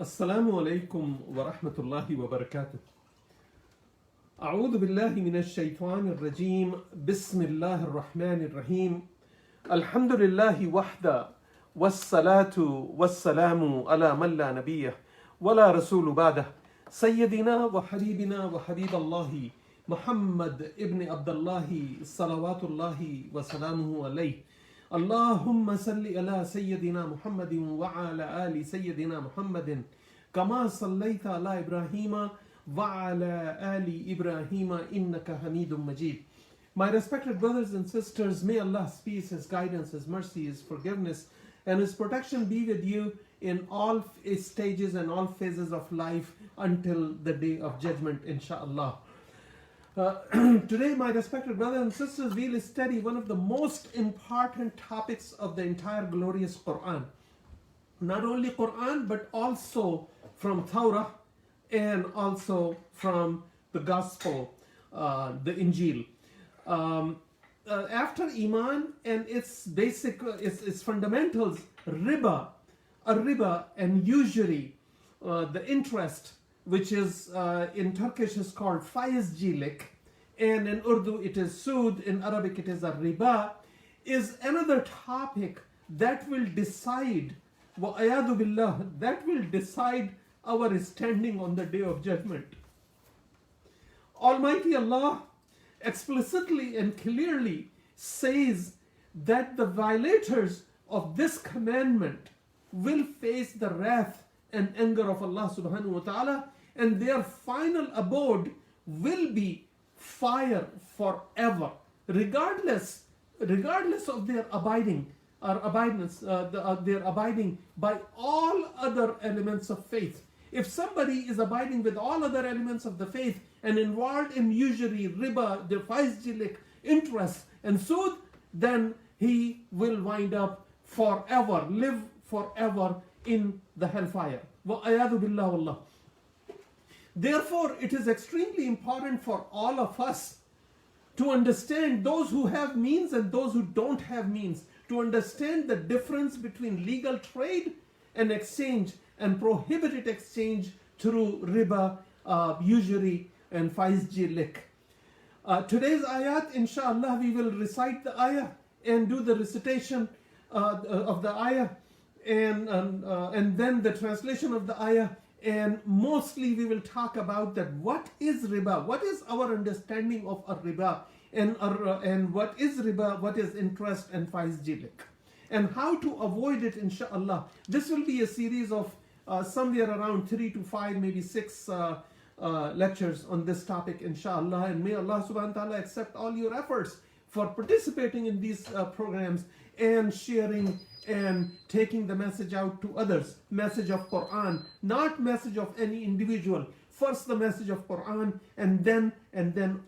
Assalamu alaikum wa rahmatullahi wa barakatuh. A'udhu billahi minash shaitanir rajim. Bismillahir rahmanir rahim. Alhamdulillahi wahda. Wassalatu wassalamu ala man la nabiyyah wa la rasulu ba'dah. Sayyidina wa habibina wa habiballahi Muhammad ibn Abdullahi salawatullahi wa salamuhu alayhi. Allahumma salli ala Sayyidina Muhammadin wa ala ali Sayyidina Muhammadin kama sallaita ala Ibrahima wa ala ali Ibrahima innaka Hamidum Majid. My respected brothers and sisters, may Allah's peace, His guidance, His mercy, His forgiveness and His protection be with you in all stages and all phases of life until the day of judgment, inshaAllah. Today, my respected brothers and sisters, we will study one of the most important topics of the entire glorious Quran. Not only Quran, but also from Torah and also from the Gospel, the Injil. After Iman and its basic, its fundamentals, riba and usury, the interest, which is in Turkish is called faizcilik, and in Urdu it is sood, in Arabic it is a riba, is another topic that will decide, wa'ayadu billah, that will decide our standing on the day of judgment. Almighty Allah explicitly and clearly says that the violators of this commandment will face the wrath and anger of Allah subhanahu wa ta'ala, and their final abode will be fire forever, regardless of their abiding their abiding by all other elements of faith. If somebody is abiding with all other elements of the faith and involved in usury, riba, the faizcilik, interest and sood, then he will wind up forever, live forever in the hellfire. Wa'ayadu billah wallah. Therefore, it is extremely important for all of us to understand, those who have means and those who don't have means, to understand the difference between legal trade and exchange and prohibited exchange through riba, usury and faizcilik. Today's ayat, inshallah, we will recite the ayah and do the recitation of the ayah and then the translation of the ayah, and mostly we will talk about that what is riba, what is our understanding of a riba, and what is riba, what is interest and faizcilik, and how to avoid it, inshallah. This will be a series of somewhere around 3 to 5, maybe 6 lectures on this topic, inshallah, and may Allah subhanahu wa ta'ala accept all your efforts for participating in these programs and sharing and taking the message out to others. Message of Quran, not message of any individual. First the message of Quran, and then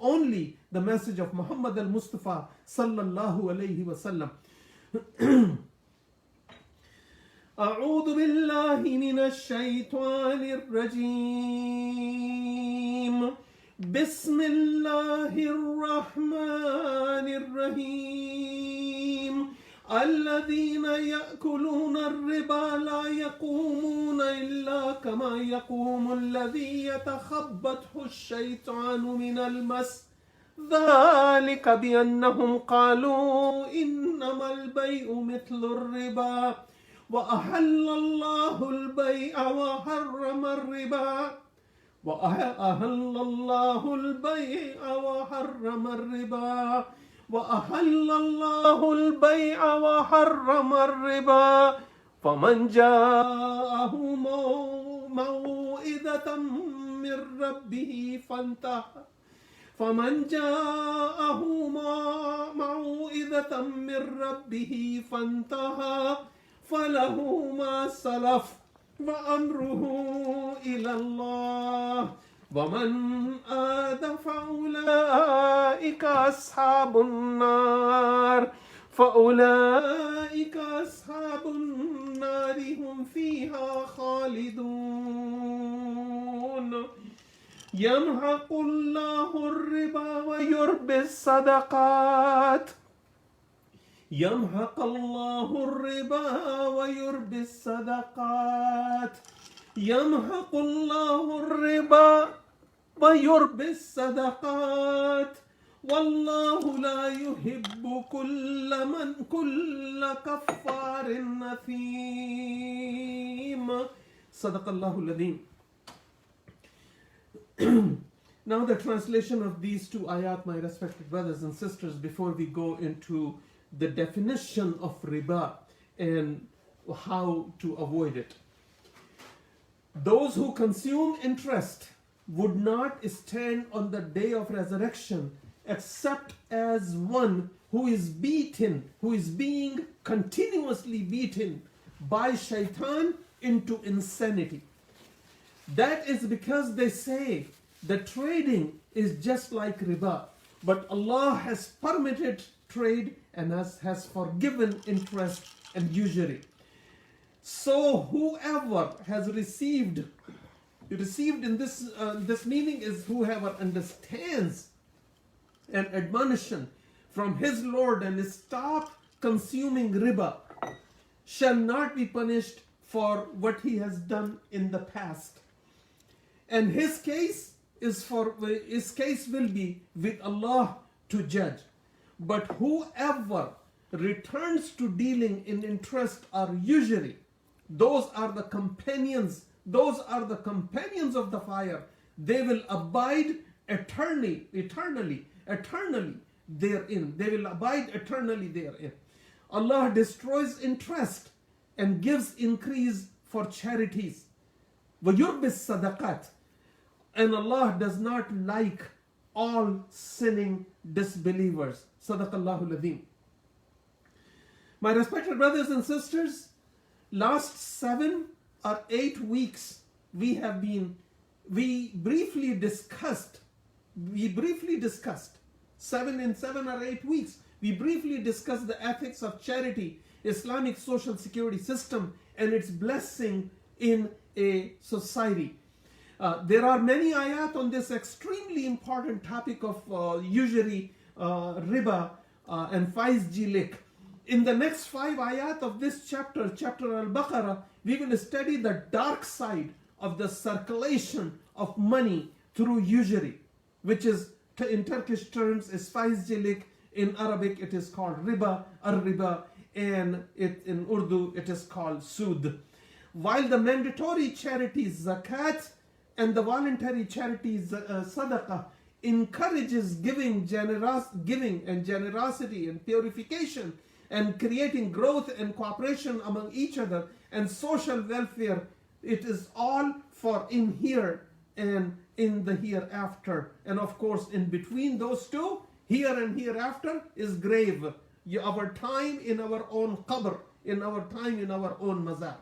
only the message of Muhammad al-Mustafa sallallahu alayhi wa sallam. أعوذ بالله من الشيطان الرجيم. بسم الله الرحمن الرحيم. الذين يأكلون الربا لا يقومون إلا كما يقوم الذي يتخبطه الشيطان من المس. ذلك بأنهم قالوا إنما البيع مثل الربا وأحل الله البيع وحرم الربا وأحل الله البيع وحرم الربا وأحل الله البيع وحرم الربا فمن جاءه موعظة من ربه فانتهى فله ما سلف وأمره إلى الله ومن آد فأولئك أصحاب النار هم فيها خالدون. يمحق الله الربا ويربي الصدقات. يمحق الله الربا ويربي الصدقات يَمْحَقُ اللَّهُ الرِّبَا وَيُرْبِي الصَّدَقَاتِ وَاللَّهُ لَا يُحِبُّ كُلَّ كَفَّارٍ أَثِيمٍ. صدق الله العظيم. Now the translation of these two ayat, my respected brothers and sisters, before we go into the definition of riba and how to avoid it. Those who consume interest would not stand on the day of resurrection except as one who is beaten, who is being continuously beaten by shaitan into insanity. That is because they say that trading is just like riba, but Allah has permitted trade and has forgiven interest and usury. So whoever has received in this meaning is whoever understands an admonition from his Lord and stop consuming riba shall not be punished for what he has done in the past. And his case will be with Allah to judge. But whoever returns to dealing in interest or usury, those are the companions of the fire. They will abide eternally therein. They will abide eternally therein. Allah destroys interest and gives increase for charities. وَيُرْبِي الصَّدَقَاتِ. And Allah does not like all sinning disbelievers. Sadaqallahu al-Azim. My respected brothers and sisters, last 7 or 8 weeks we briefly discussed 7 or 8 weeks we briefly discussed the ethics of charity, Islamic social security system, and its blessing in a society. There are many ayat on this extremely important topic of usury, riba, and faiz-jilik. In the next 5 ayat of this chapter Al-Baqarah, we will study the dark side of the circulation of money through usury, which is, in Turkish terms, is faiz-jilik. In Arabic, it is called riba, ar-riba, and in Urdu, it is called sud. While the mandatory charities, zakat, and the voluntary charities, sadaqah, encourages giving and generosity and purification and creating growth and cooperation among each other and social welfare, it is all for in here and in the hereafter. And of course, in between those two, here and hereafter, is grave. Our time in our own qabr, in our time in our own mazar.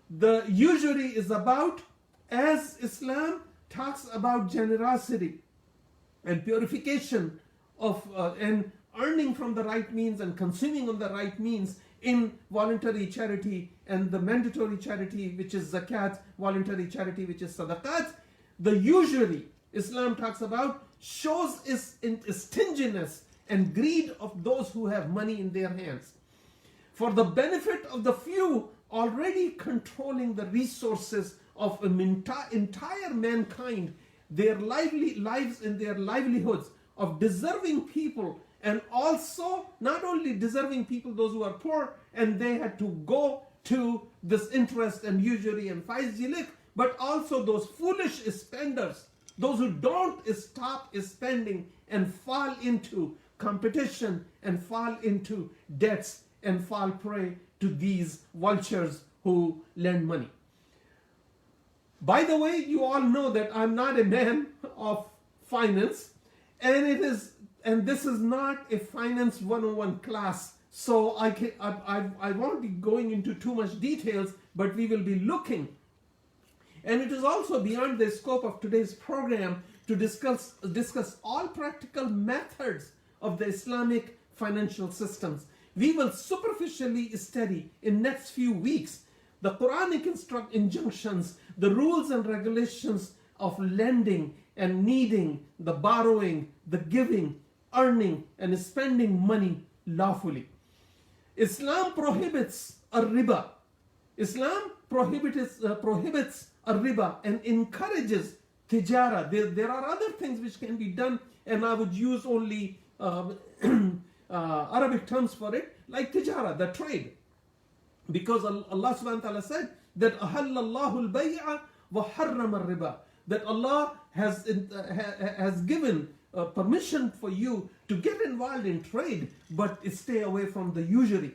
The usury is about, as Islam talks about generosity and purification of and earning from the right means and consuming on the right means in voluntary charity and the mandatory charity, which is zakat, voluntary charity, which is sadaqat. The usury Islam talks about shows its stinginess and greed of those who have money in their hands, for the benefit of the few already controlling the resources of an entire mankind, their lives and their livelihoods of deserving people, and also not only deserving people, those who are poor, and they had to go to this interest and usury and faiz-jilik, but also those foolish spenders, those who don't stop spending and fall into competition and fall into debts and fall prey to these vultures who lend money. By the way, you all know that I'm not a man of finance, and this is not a finance 101 class, so I won't be going into too much details, but we will be looking. And it is also beyond the scope of today's program to discuss all practical methods of the Islamic financial systems. We will superficially study in next few weeks the Quranic injunctions, the rules and regulations of lending and needing, the borrowing, the giving, earning and spending money lawfully. Islam prohibits a riba, Islam prohibits a riba and encourages tijara. There are other things which can be done, and I would use only Arabic terms for it, like tijara, the trade. Because Allah subhanahu wa ta'ala said that ahallallahu al-bay'a wa harrama al-riba, that Allah has given permission for you to get involved in trade, but stay away from the usury.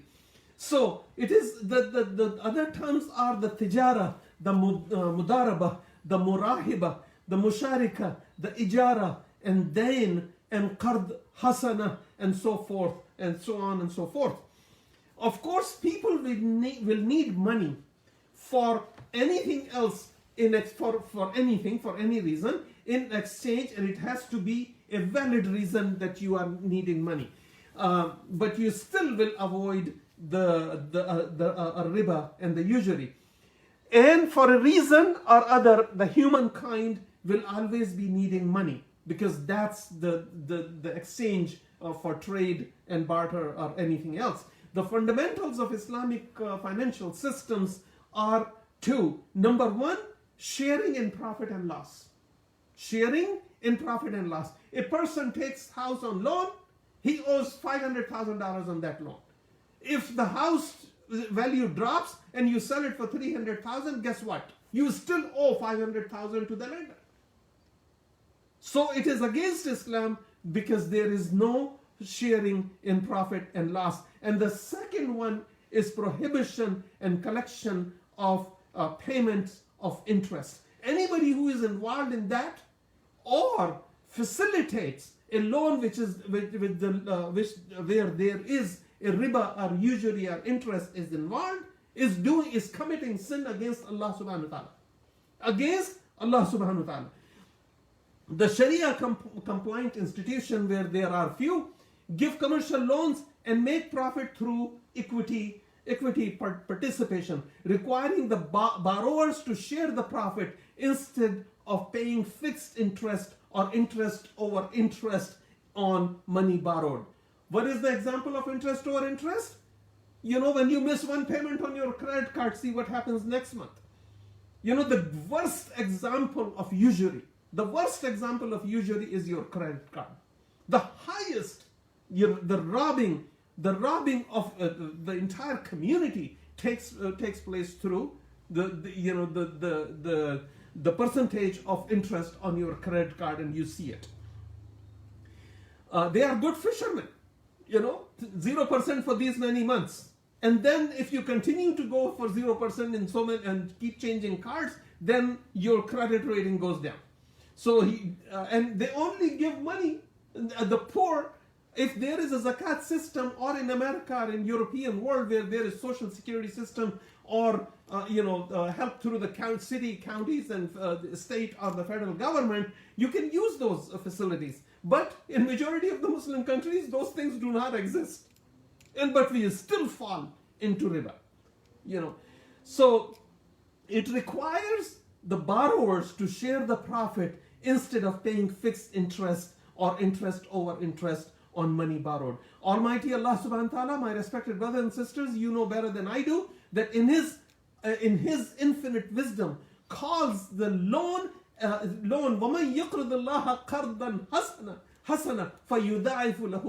So it is the other terms are the tijara, the mudaraba, the murahiba, the musharika, the ijara, and dain, and qard hasana, and so forth, and so on and so forth. Of course, people will need money for anything else, for any reason in exchange, and it has to be a valid reason that you are needing money. But you still will avoid the riba and the usury. And for a reason or other, the humankind will always be needing money, because that's the exchange for trade and barter or anything else. The fundamentals of Islamic financial systems are two. Number one, sharing in profit and loss. Sharing in profit and loss. A person takes house on loan, he owes $500,000 on that loan. If the house value drops and you sell it for $300,000, guess what? You still owe $500,000 to the lender. So it is against Islam, because there is no sharing in profit and loss. And the second one is prohibition and collection of payments of interest. Anybody who is involved in that or facilitates a loan which is where there is a riba or usury or interest is involved, is committing sin against Allah subhanahu wa ta'ala. Against Allah subhanahu wa ta'ala. The Sharia compliant institution, where there are few, give commercial loans and make profit through equity participation, requiring the borrowers to share the profit instead of paying fixed interest or interest over interest on money borrowed. What is the example of interest over interest? You know, when you miss one payment on your credit card, see what happens next month. You know, the worst example of usury is your credit card. The highest, the robbing of the entire community takes place through the percentage of interest on your credit card, and you see it. They are good fishermen, 0% for these many months. And then if you continue to go for 0% in so many and keep changing cards, then your credit rating goes down. So and they only give money, the poor, if there is a zakat system, or in America or in European world where there is social security system, or help through the city, counties, and the state or the federal government, you can use those facilities. But in majority of the Muslim countries, those things do not exist. But we still fall into riba. So it requires the borrowers to share the profit instead of paying fixed interest or interest over interest on money borrowed. Almighty Allah subhanahu wa ta'ala, my respected brothers and sisters, you know better than I do, that in His infinite wisdom calls the loan وَمَنْ يَقْرِضِ اللَّهَ قَرْضًا حَسَنًا فَيُضَاعِفُ لَهُ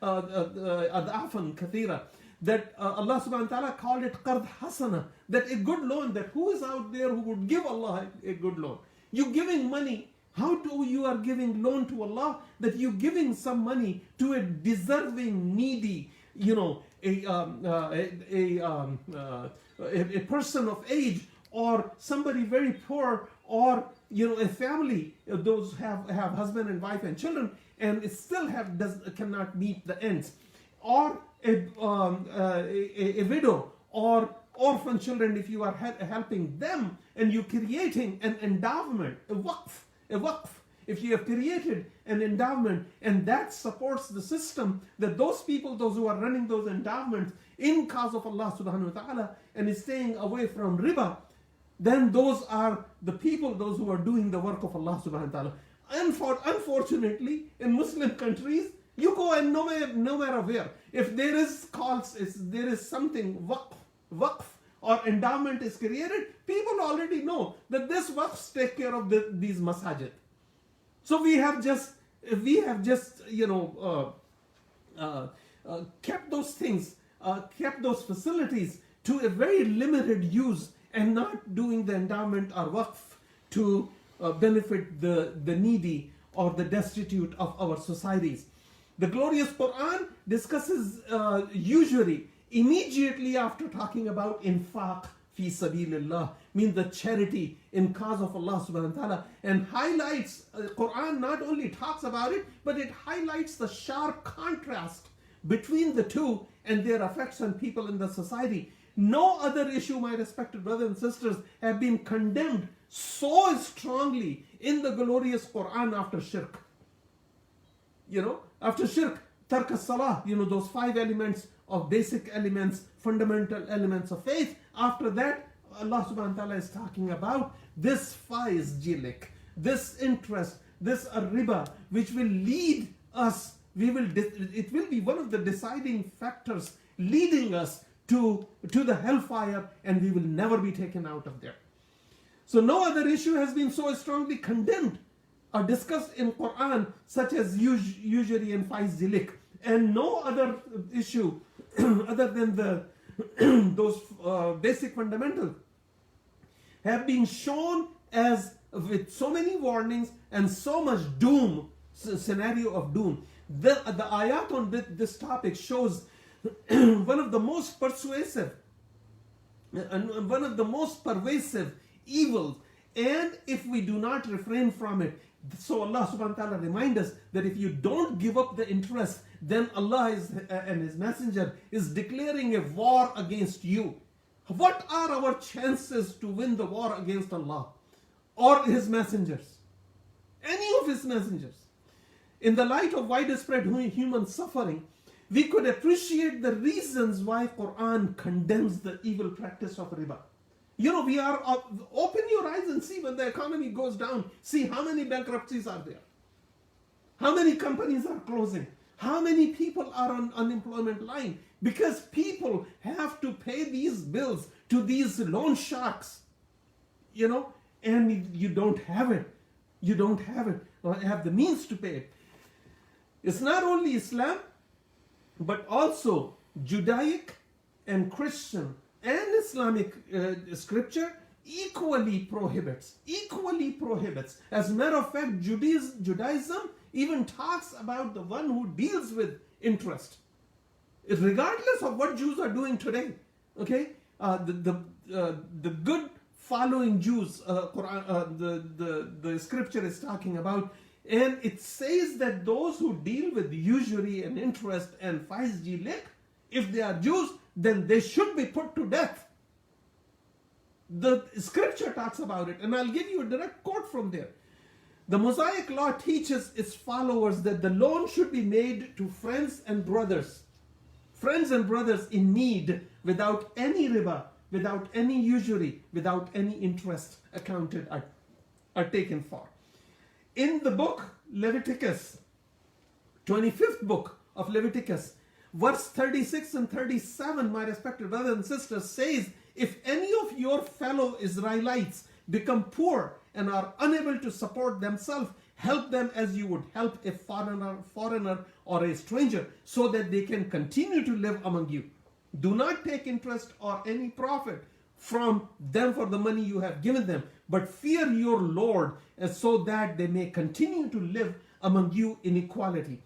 أَضْعَافًا كَثِيرًا. That Allah subhanahu wa ta'ala called it qard hasana, that a good loan, that who is out there who would give Allah a good loan? You giving money, how do you are giving loan to Allah? That you giving some money to a deserving, needy, a person of age, or somebody very poor, or a family, those have husband and wife and children, and it still cannot meet the ends, or a widow or orphan children, if you are helping them, and you creating an endowment, a waqf, if you have created an endowment, and that supports the system, that those people, those who are running those endowments in cause of Allah subhanahu wa ta'ala, and is staying away from riba, then those are the people, those who are doing the work of Allah subhanahu wa ta'ala. Unfortunately, in Muslim countries, you go and no matter where, if there is calls, there is something waqf or endowment is created, people already know that this works take care of these masajid. So we have just kept those things, kept those facilities to a very limited use and not doing the endowment or waqf to benefit the needy or the destitute of our societies. The glorious Quran discusses usury immediately after talking about infaq fi sabilillah, means the charity in cause of Allah subhanahu wa ta'ala, and highlights, Quran not only talks about it, but it highlights the sharp contrast between the two and their effects on people in the society. No other issue, my respected brothers and sisters, have been condemned so strongly in the glorious Quran after shirk. After shirk, tark as-salah, those 5 elements of basic elements, fundamental elements of faith. After that, Allah subhanahu wa ta'ala is talking about this faiz jilik, this interest, this riba, which will lead us, it will be one of the deciding factors leading us to the hellfire, and we will never be taken out of there. So no other issue has been so strongly condemned or discussed in Quran such as usury and faiz jilik, and no other issue other than those basic fundamentals have been shown as with so many warnings and so much doom, scenario of doom. The ayat on this topic shows one of the most persuasive and one of the most pervasive evils, and if we do not refrain from it, so Allah subhanahu wa ta'ala reminds us that if you don't give up the interest, then Allah and His Messenger is declaring a war against you. What are our chances to win the war against Allah or His messengers? Any of His messengers? In the light of widespread human suffering, we could appreciate the reasons why Quran condemns the evil practice of riba. We are, open your eyes and see when the economy goes down, see how many bankruptcies are there. How many companies are closing? How many people are on unemployment line? Because people have to pay these bills to these loan sharks, and you don't have it. You don't have it or have the means to pay it. It's not only Islam, but also Judaic and Christian and Islamic scripture equally prohibits. As a matter of fact, Judaism even talks about the one who deals with interest, regardless of what Jews are doing today. Okay, the good following Jews, the scripture is talking about, and it says that those who deal with usury and interest and faiz jilik, if they are Jews, then they should be put to death. The scripture talks about it, and I'll give you a direct quote from there. The Mosaic law teaches its followers that the loan should be made to friends and brothers in need, without any riba, without any usury, without any interest accounted are taken for. In the book Leviticus, 25th book of Leviticus, verse 36 and 37, my respected brothers and sisters, says, if any of your fellow Israelites become poor and are unable to support themselves, help them as you would help a foreigner or a stranger, so that they can continue to live among you. Do not take interest or any profit from them for the money you have given them, but fear your Lord, so that they may continue to live among you in equality.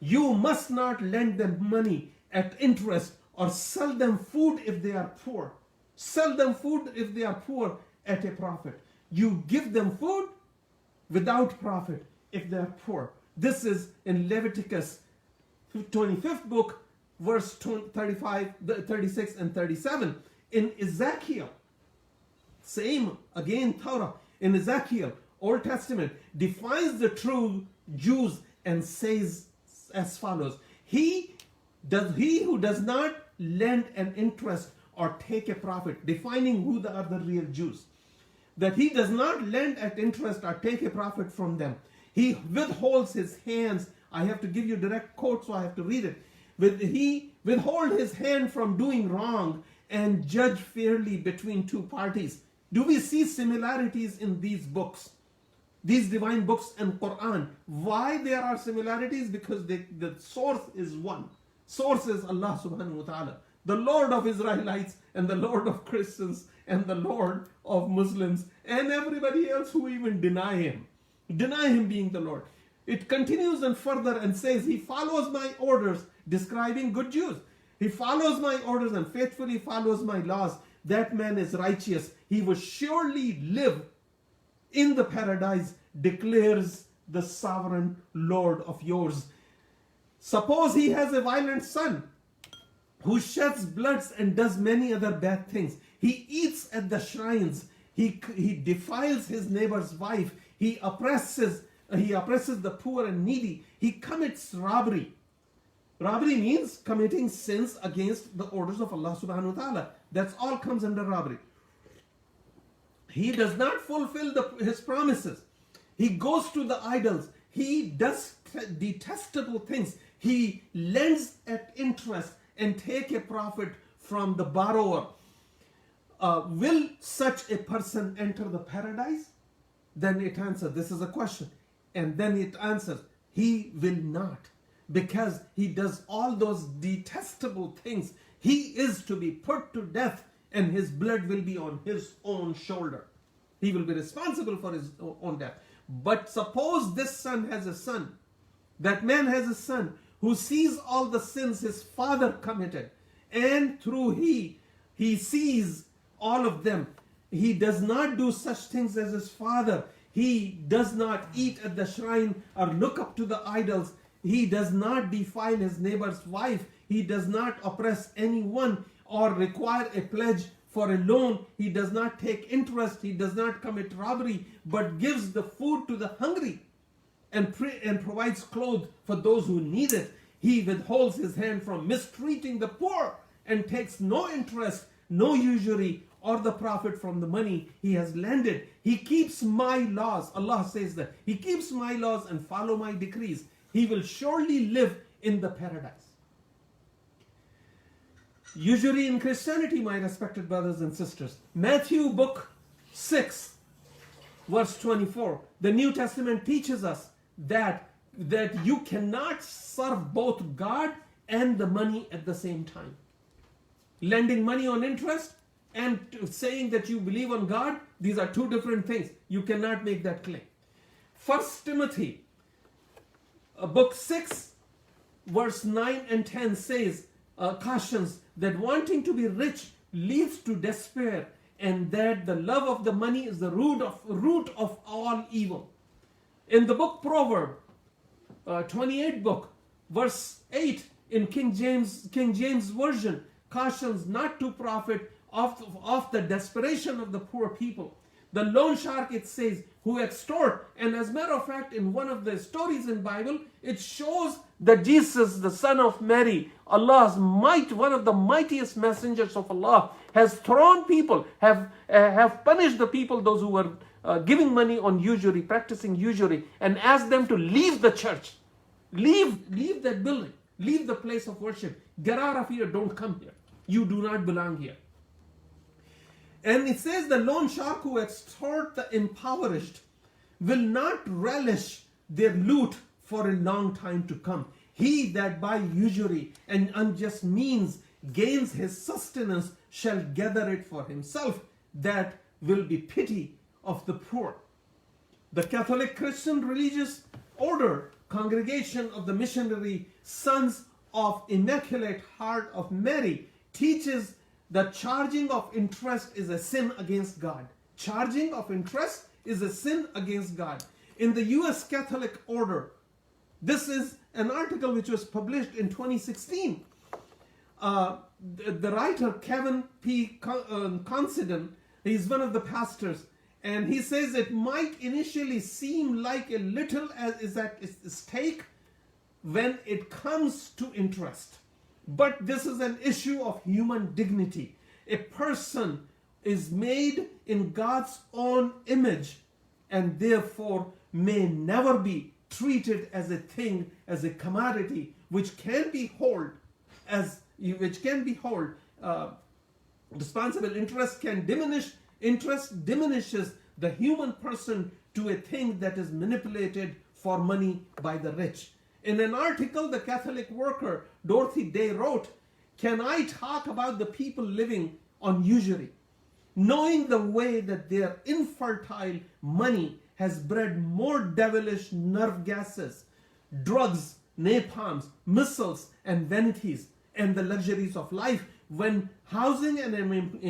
You must not lend them money at interest or sell them food if they are poor. Sell them food if they are poor at a profit. You give them food without profit if they are poor. This is in Leviticus 25th book, verse 35, 36 and 37. In Ezekiel, same again Torah, in Ezekiel, Old Testament, defines the true Jews and says as follows: he who does not lend an interest or take a profit, defining who are the real Jews, that he does not lend at interest or take a profit from them. He withholds his hands. I have to give you direct quote, so I have to read it. He withhold his hand from doing wrong and judge fairly between two parties. Do we see similarities in these books? These divine books and Quran. Why there are similarities? Because the source is one. Source is Allah subhanahu wa ta'ala, the Lord of Israelites and the Lord of Christians and the Lord of Muslims and everybody else who even deny him being the Lord. It continues and further and says, he follows my orders, describing good Jews. He follows my orders and faithfully follows my laws. That man is righteous. He will surely live in the paradise, declares the sovereign Lord of yours. Suppose he has a violent son who sheds bloods and does many other bad things. He eats at the shrines. He defiles his neighbor's wife. He oppresses the poor and needy. He commits robbery. Robbery means committing sins against the orders of Allah subhanahu wa ta'ala. That's all comes under robbery. He does not fulfill his promises. He goes to the idols. He does detestable things. He lends at interest and take a profit from the borrower. Will such a person enter the paradise? Then it answers, this is a question. And then it answers, he will not. Because he does all those detestable things. He is to be put to death and his blood will be on his own shoulder. He will be responsible for his own death. But suppose this son has a son. That man has a son who sees all the sins his father committed. And through he sees all of them. He does not do such things as his father. He does not eat at the shrine or look up to the idols. He does not defile his neighbor's wife. He does not oppress anyone or require a pledge for a loan. He does not take interest. He does not commit robbery, but gives the food to the hungry and provides clothes for those who need it. He withholds his hand from mistreating the poor and takes no interest, no usury or the profit from the money he has lended. He keeps my laws. Allah says that. He keeps my laws and follow my decrees. He will surely live in the paradise. Usury in Christianity, my respected brothers and sisters. Matthew book 6, verse 24. The New Testament teaches us that you cannot serve both God and the money at the same time. Lending money on interest and saying that you believe on God, these are two different things. You cannot make that claim. 1 Timothy book 6, verse 9 and 10 says, cautions that wanting to be rich leads to despair, and that the love of the money is the root of all evil. In the book Proverbs, 28 book, verse 8 in King James Version, cautions not to profit of the desperation of the poor people. The loan shark, it says, who extort. And as a matter of fact, in one of the stories in Bible, it shows that Jesus, the son of Mary, Allah's might, one of the mightiest messengers of Allah, has thrown people, have punished the people, those who were giving money on usury, practicing usury, and asked them to leave the church. Leave that building. Leave the place of worship. Get out of here. Don't come here. You do not belong here. And it says the loan shark who extort the impoverished will not relish their loot for a long time to come. He that by usury and unjust means gains his sustenance shall gather it for himself. That will be pity of the poor. The Catholic Christian religious order, Congregation of the Missionary Sons of Immaculate Heart of Mary, teaches that charging of interest is a sin against God. Charging of interest is a sin against God. In the U.S. Catholic order, this is an article which was published in 2016. The writer Kevin P. Considine, he's one of the pastors, and he says it might initially seem like a little as is at stake when it comes to interest. But this is an issue of human dignity. A person is made in God's own image and therefore may never be treated as a thing, as a commodity, which can be held Responsible interest can diminish. Interest diminishes the human person to a thing that is manipulated for money by the rich. In an article, the Catholic worker Dorothy Day wrote, "Can I talk about the people living on usury, knowing the way that their infertile money has bred more devilish nerve gases, drugs, napalms, missiles, and vanities, and the luxuries of life, when housing and employment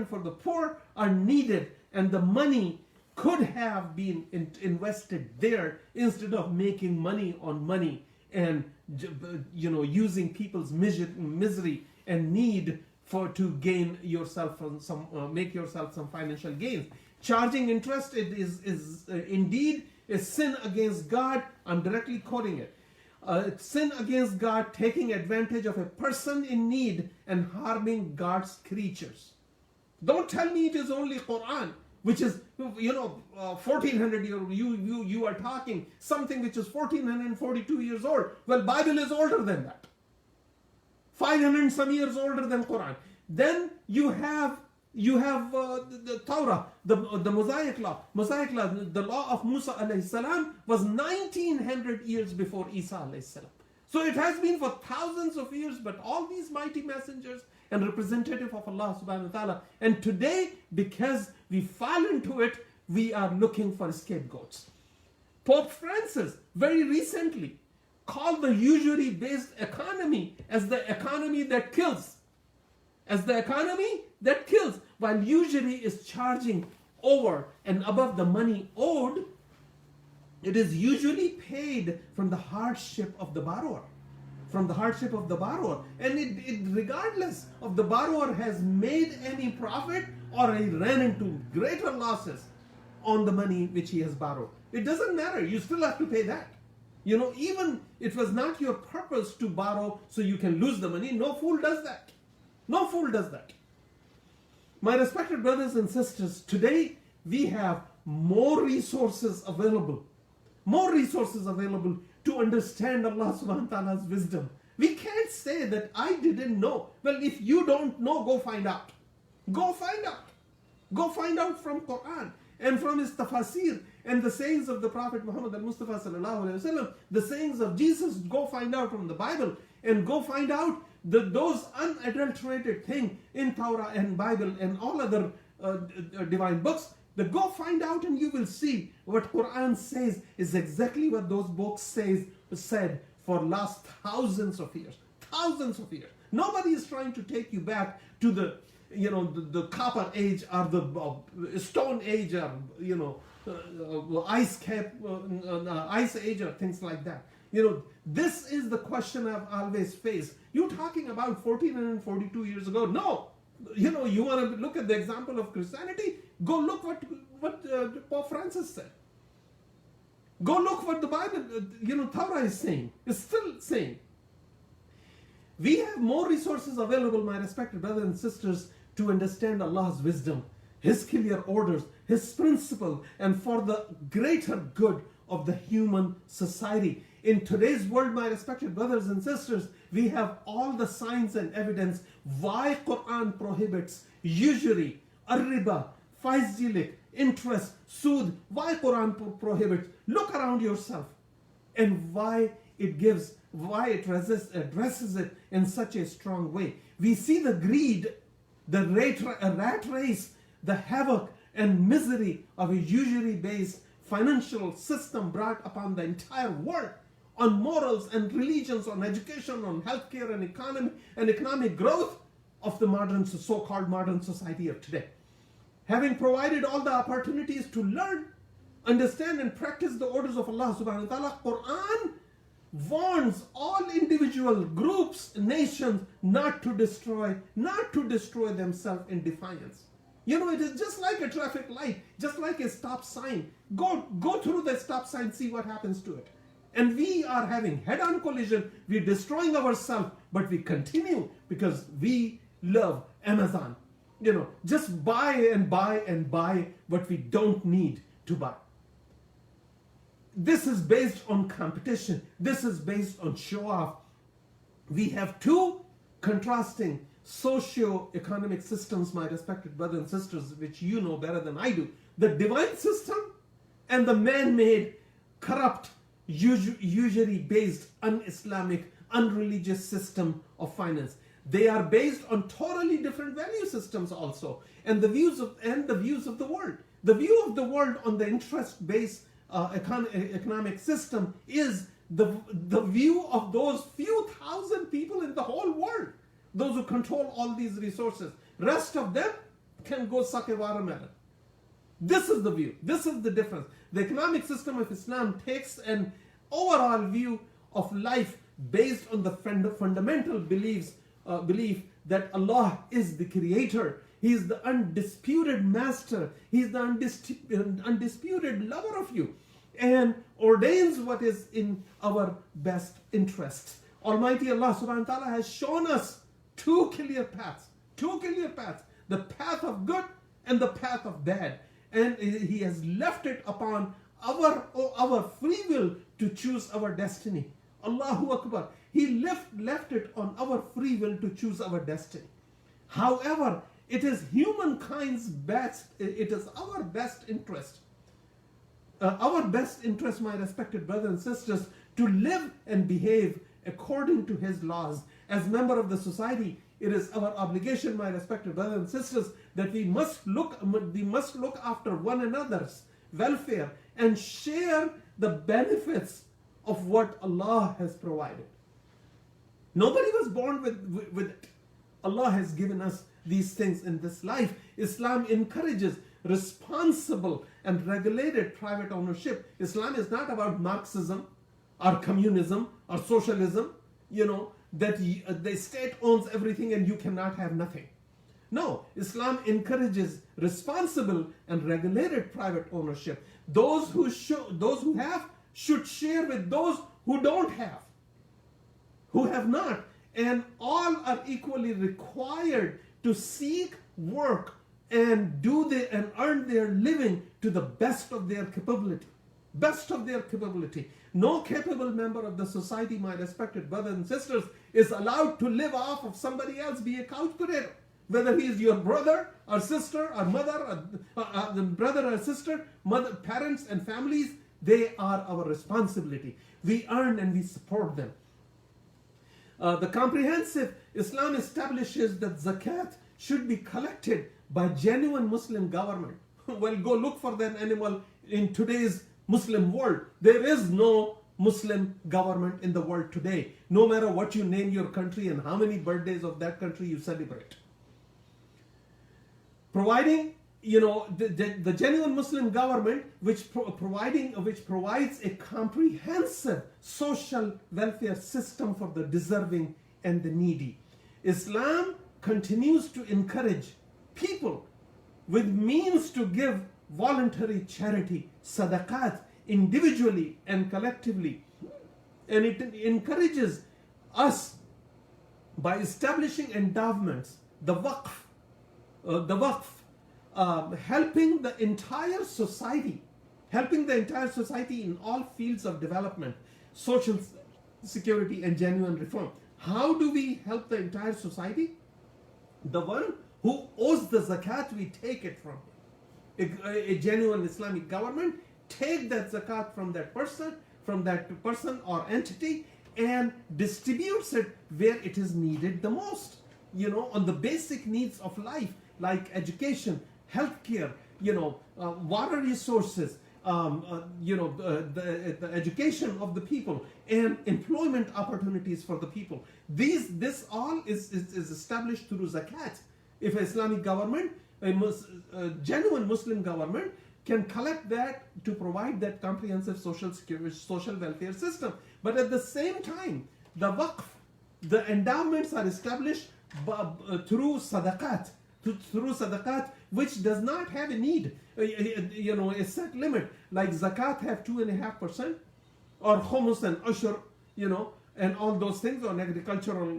for the poor are needed, and the money could have been invested there instead of making money on money and using people's misery and need to gain yourself some make yourself some financial gains. Charging interest is indeed a sin against God." I'm directly quoting it. Sin against God, taking advantage of a person in need and harming God's creatures. Don't tell me it is only Quran, which is 1400 years. You are talking something which is 1442 years old. Well, Bible is older than that. 500 some years older than Quran. Then you have the Torah, the Mosaic law. The law of Musa alayhi salam was 1900 years before Isa alayhi salam. So it has been for thousands of years, but all these mighty messengers and representative of Allah subhanahu wa ta'ala. And today, because we fall into it, we are looking for scapegoats. Pope Francis very recently called the usury-based economy as the economy that kills. As the economy that kills, while usury is charging over and above the money owed, it is usually paid from the hardship of the borrower. From the hardship of the borrower. And it regardless of the borrower has made any profit or he ran into greater losses on the money which he has borrowed. It doesn't matter, you still have to pay that. Even it was not your purpose to borrow so you can lose the money. No fool does that. No fool does that. My respected brothers and sisters, today we have more resources available to understand Allah subhanahu wa ta'ala's wisdom. We can't say that I didn't know. Well, if you don't know, go find out. Go find out. Go find out from Quran and from his Tafsir and the sayings of the Prophet Muhammad al-Mustafa sallallahu alayhi wa sallam, the sayings of Jesus. Go find out from the Bible and go find out those unadulterated things in Torah and Bible and all other divine books. Go find out and you will see what Quran says is exactly what those books said for last thousands of years. Thousands of years. Nobody is trying to take you back to the copper age or the stone age or ice age or things like that. This is the question I've always faced. You talking about 1442 years ago? No. You want to look at the example of Christianity? Go look what Pope Francis said. Go look what the Bible, Torah is saying. It's still saying. We have more resources available, my respected brothers and sisters, to understand Allah's wisdom, His clear orders, His principle, and for the greater good of the human society. In today's world, my respected brothers and sisters, we have all the signs and evidence why Quran prohibits usury, riba, faizilik, interest, sood. Why Quran prohibits? Look around yourself and why it addresses it in such a strong way. We see the greed, the rat race, the havoc and misery of a usury-based financial system brought upon the entire world, on morals and religions, on education, on healthcare and economy and economic growth of the so-called modern society of today. Having provided all the opportunities to learn, understand and practice the orders of Allah subhanahu wa ta'ala, Quran warns all individual groups, nations not to destroy themselves in defiance. It is just like a traffic light, just like a stop sign. Go through the stop sign, see what happens to it. And we are having head-on collision, we're destroying ourselves, but we continue because we love Amazon. Just buy and buy and buy what we don't need to buy. This is based on competition. This is based on show-off. we have two contrasting socio-economic systems, my respected brothers and sisters, which you know better than I do. The divine system and the man-made, corrupt, usury-based, un-Islamic, unreligious system of finance. They are based on totally different value systems also, and the views of the world. The view of the world on the interest-based economic system is the view of those few thousand people in the whole world, those who control all these resources. Rest of them can go suck a watermelon. This is the view. This is the difference. The economic system of Islam takes an overall view of life based on the fundamental belief that Allah is the creator. He is the undisputed master. He is the undisputed lover of you, and ordains what is in our best interests. Almighty Allah subhanahu wa ta'ala has shown us two clear paths, the path of good and the path of bad. And He has left it upon our free will to choose our destiny. Allahu Akbar. He left it on our free will to choose our destiny. However, it is humankind's best, it is our best interest, my respected brothers and sisters, to live and behave according to His laws. As member of the society, it is our obligation, my respected brothers and sisters, that we must look after one another's welfare and share the benefits of what Allah has provided. Nobody was born with it. Allah has given us these things in this life. Islam encourages responsible and regulated private ownership. Islam is not about Marxism or communism or socialism, that the state owns everything and you cannot have nothing. No, Islam encourages responsible and regulated private ownership. Those who have should share with those who don't have, who have not, and all are equally required to seek work and earn their living to the best of their capability. No capable member of the society, my respected brothers and sisters, is allowed to live off of somebody else, be a couch potato. Whether he is your brother or sister or mother or brother or sister, parents and families, they are our responsibility. We earn and we support them. The comprehensive Islam establishes that zakat should be collected by genuine Muslim government. Well, go look for that animal in today's Muslim world. There is no Muslim government in the world today, no matter what you name your country and how many birthdays of that country you celebrate. Providing, the genuine Muslim government, which provides a comprehensive social welfare system for the deserving and the needy. Islam continues to encourage people with means to give voluntary charity, sadaqat, individually and collectively. And it encourages us by establishing endowments, the waqf, helping the entire society in all fields of development, social security and genuine reform. How do we help the entire society? The one who owes the zakat, we take it from him. A genuine Islamic government take that zakat from that person or entity and distributes it where it is needed the most, on the basic needs of life, like education, healthcare, water resources, the education of the people, and employment opportunities for the people. This all is established through zakat. If an Islamic government, a genuine Muslim government, can collect that to provide that comprehensive social security, social welfare system. But at the same time, the waqf, the endowments are established through sadaqat, which does not have a need, a set limit. Like zakat have 2.5%, or khumus and ushr, and all those things on agricultural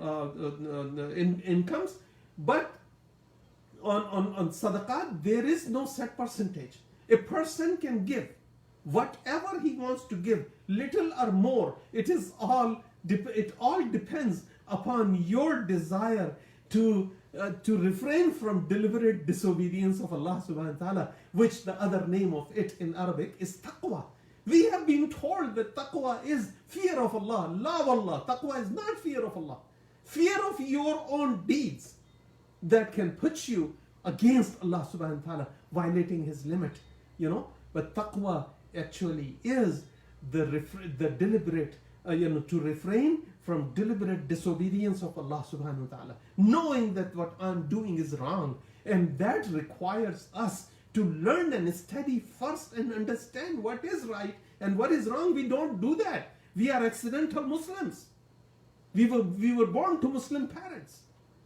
incomes. But on sadaqat, there is no set percentage. A person can give whatever he wants to give, little or more. It all depends upon your desire to refrain from deliberate disobedience of Allah subhanahu wa ta'ala, which the other name of it in Arabic is taqwa. We have been told that taqwa is fear of Allah. La wallah, taqwa is not fear of Allah. Fear of your own deeds that can put you against Allah subhanahu wa ta'ala, violating His limit, But taqwa actually is the deliberate, to refrain from deliberate disobedience of Allah subhanahu wa ta'ala, knowing that what I'm doing is wrong. And that requires us to learn and study first and understand what is right and what is wrong. We don't do that. We are accidental Muslims. We were born to Muslim parents.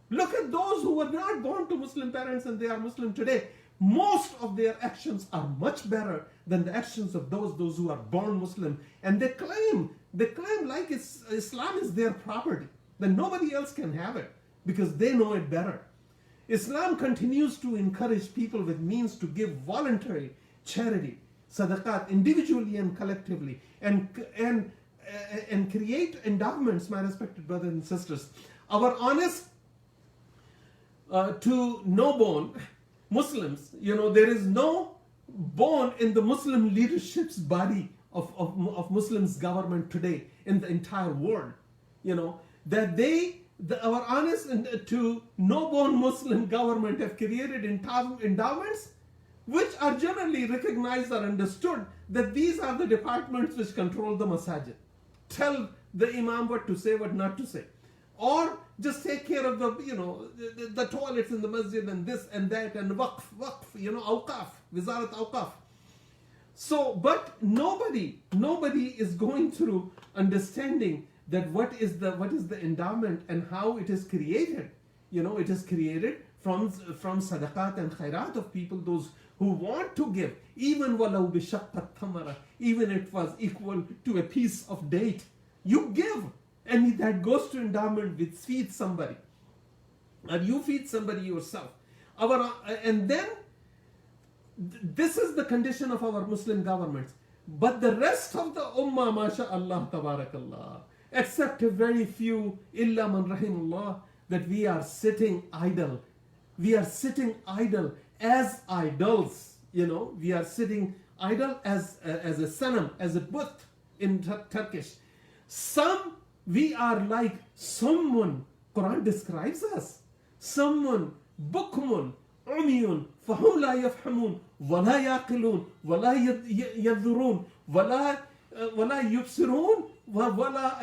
Look at those who were not born to Muslim parents and they are Muslim today. Most of their actions are much better than the actions of those who are born Muslim. And they claim like Islam is their property, that nobody else can have it because they know it better. Islam continues to encourage people with means to give voluntary charity, sadaqat, individually and collectively, and create endowments, my respected brothers and sisters. Our honest to no bone Muslims, there is no bone in the Muslim leadership's body of Muslims government today in the entire world, that our honest and to no bone Muslim government have created endowments which are generally recognized or understood that these are the departments which control the masajid. Tell the imam what to say, what not to say. Or just take care of the toilets in the masjid and this and that and waqf, awqaf, wizarat awqaf. So, but nobody is going through understanding that what is the endowment and how it is created. It is created from sadaqat and khairat of people, those who want to give, even walau bishaqqat tamara, even it was equal to a piece of date. You give, and that goes to endowment which feeds somebody, or you feed somebody yourself. And then this is the condition of our Muslim governments. But the rest of the ummah, mashallah, tabarakallah, except a very few, illa man rahimullah, that we are sitting idle. We are sitting idle as idols. We are sitting idle as a sanam, as a but in Turkish. We are like someone, Quran describes us, someone, bukmun, umyun, fahum la yafhamun, wala yaqilun, wala yadhurun, wala yubsirun, wala,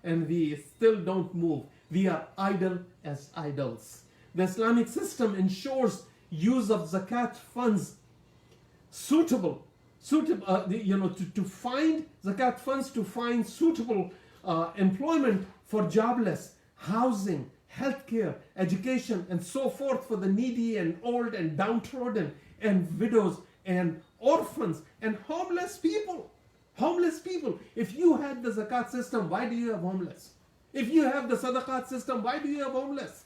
and we still don't move. We are idle as idols. The Islamic system ensures use of zakat funds suitable, to find zakat funds to find suitable employment for jobless, housing, healthcare, education, and so forth for the needy and old and downtrodden and widows and orphans and homeless people. Homeless people. If you had the zakat system, why do you have homeless? If you have the sadaqat system, why do you have homeless?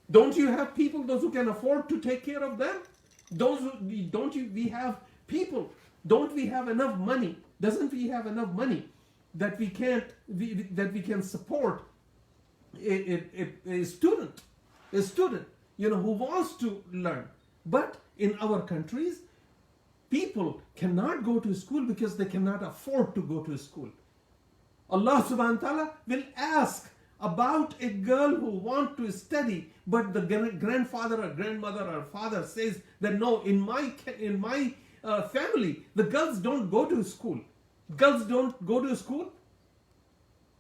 Don't you have people, those who can afford to take care of them? We have people, don't we have enough money? Doesn't we have enough money that we can support a student who wants to learn? But in our countries, people cannot go to school because they cannot afford to go to school. Allah subhanahu wa ta'ala will ask about a girl who wants to study, but the grandfather or grandmother or father says that no, in my family, the girls don't go to school. Girls don't go to school.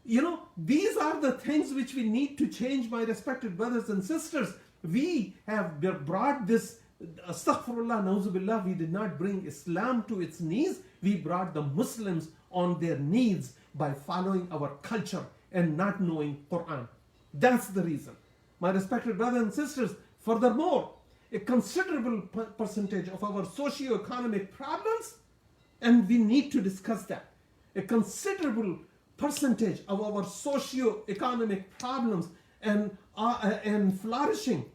These are the things which we need to change, my respected brothers and sisters. We have brought this, astaghfirullah, nauzubillah, we did not bring Islam to its knees. We brought the Muslims on their knees by following our culture and not knowing Quran. That's the reason. My respected brothers and sisters, furthermore, a considerable percentage of our socio-economic problems, and we need to discuss that, a considerable percentage of our socio-economic problems and flourishing,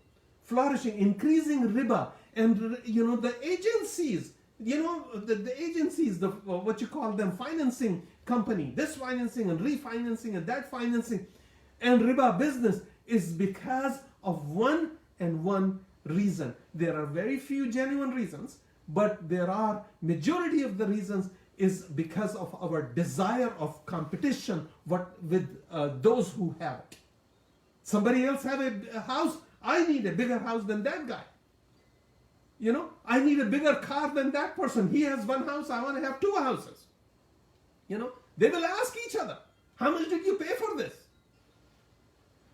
increasing riba, and the agencies You know, the agencies, the what you call them, financing company, this financing and refinancing and that financing and riba business is because of one and one reason. There are very few genuine reasons, but there are majority of the reasons is because of our desire of competition with those who have it. Somebody else have a house, I need a bigger house than that guy. You know, I need a bigger car than that person. He has one house, I want to have two houses. You know, they will ask each other, how much did you pay for this?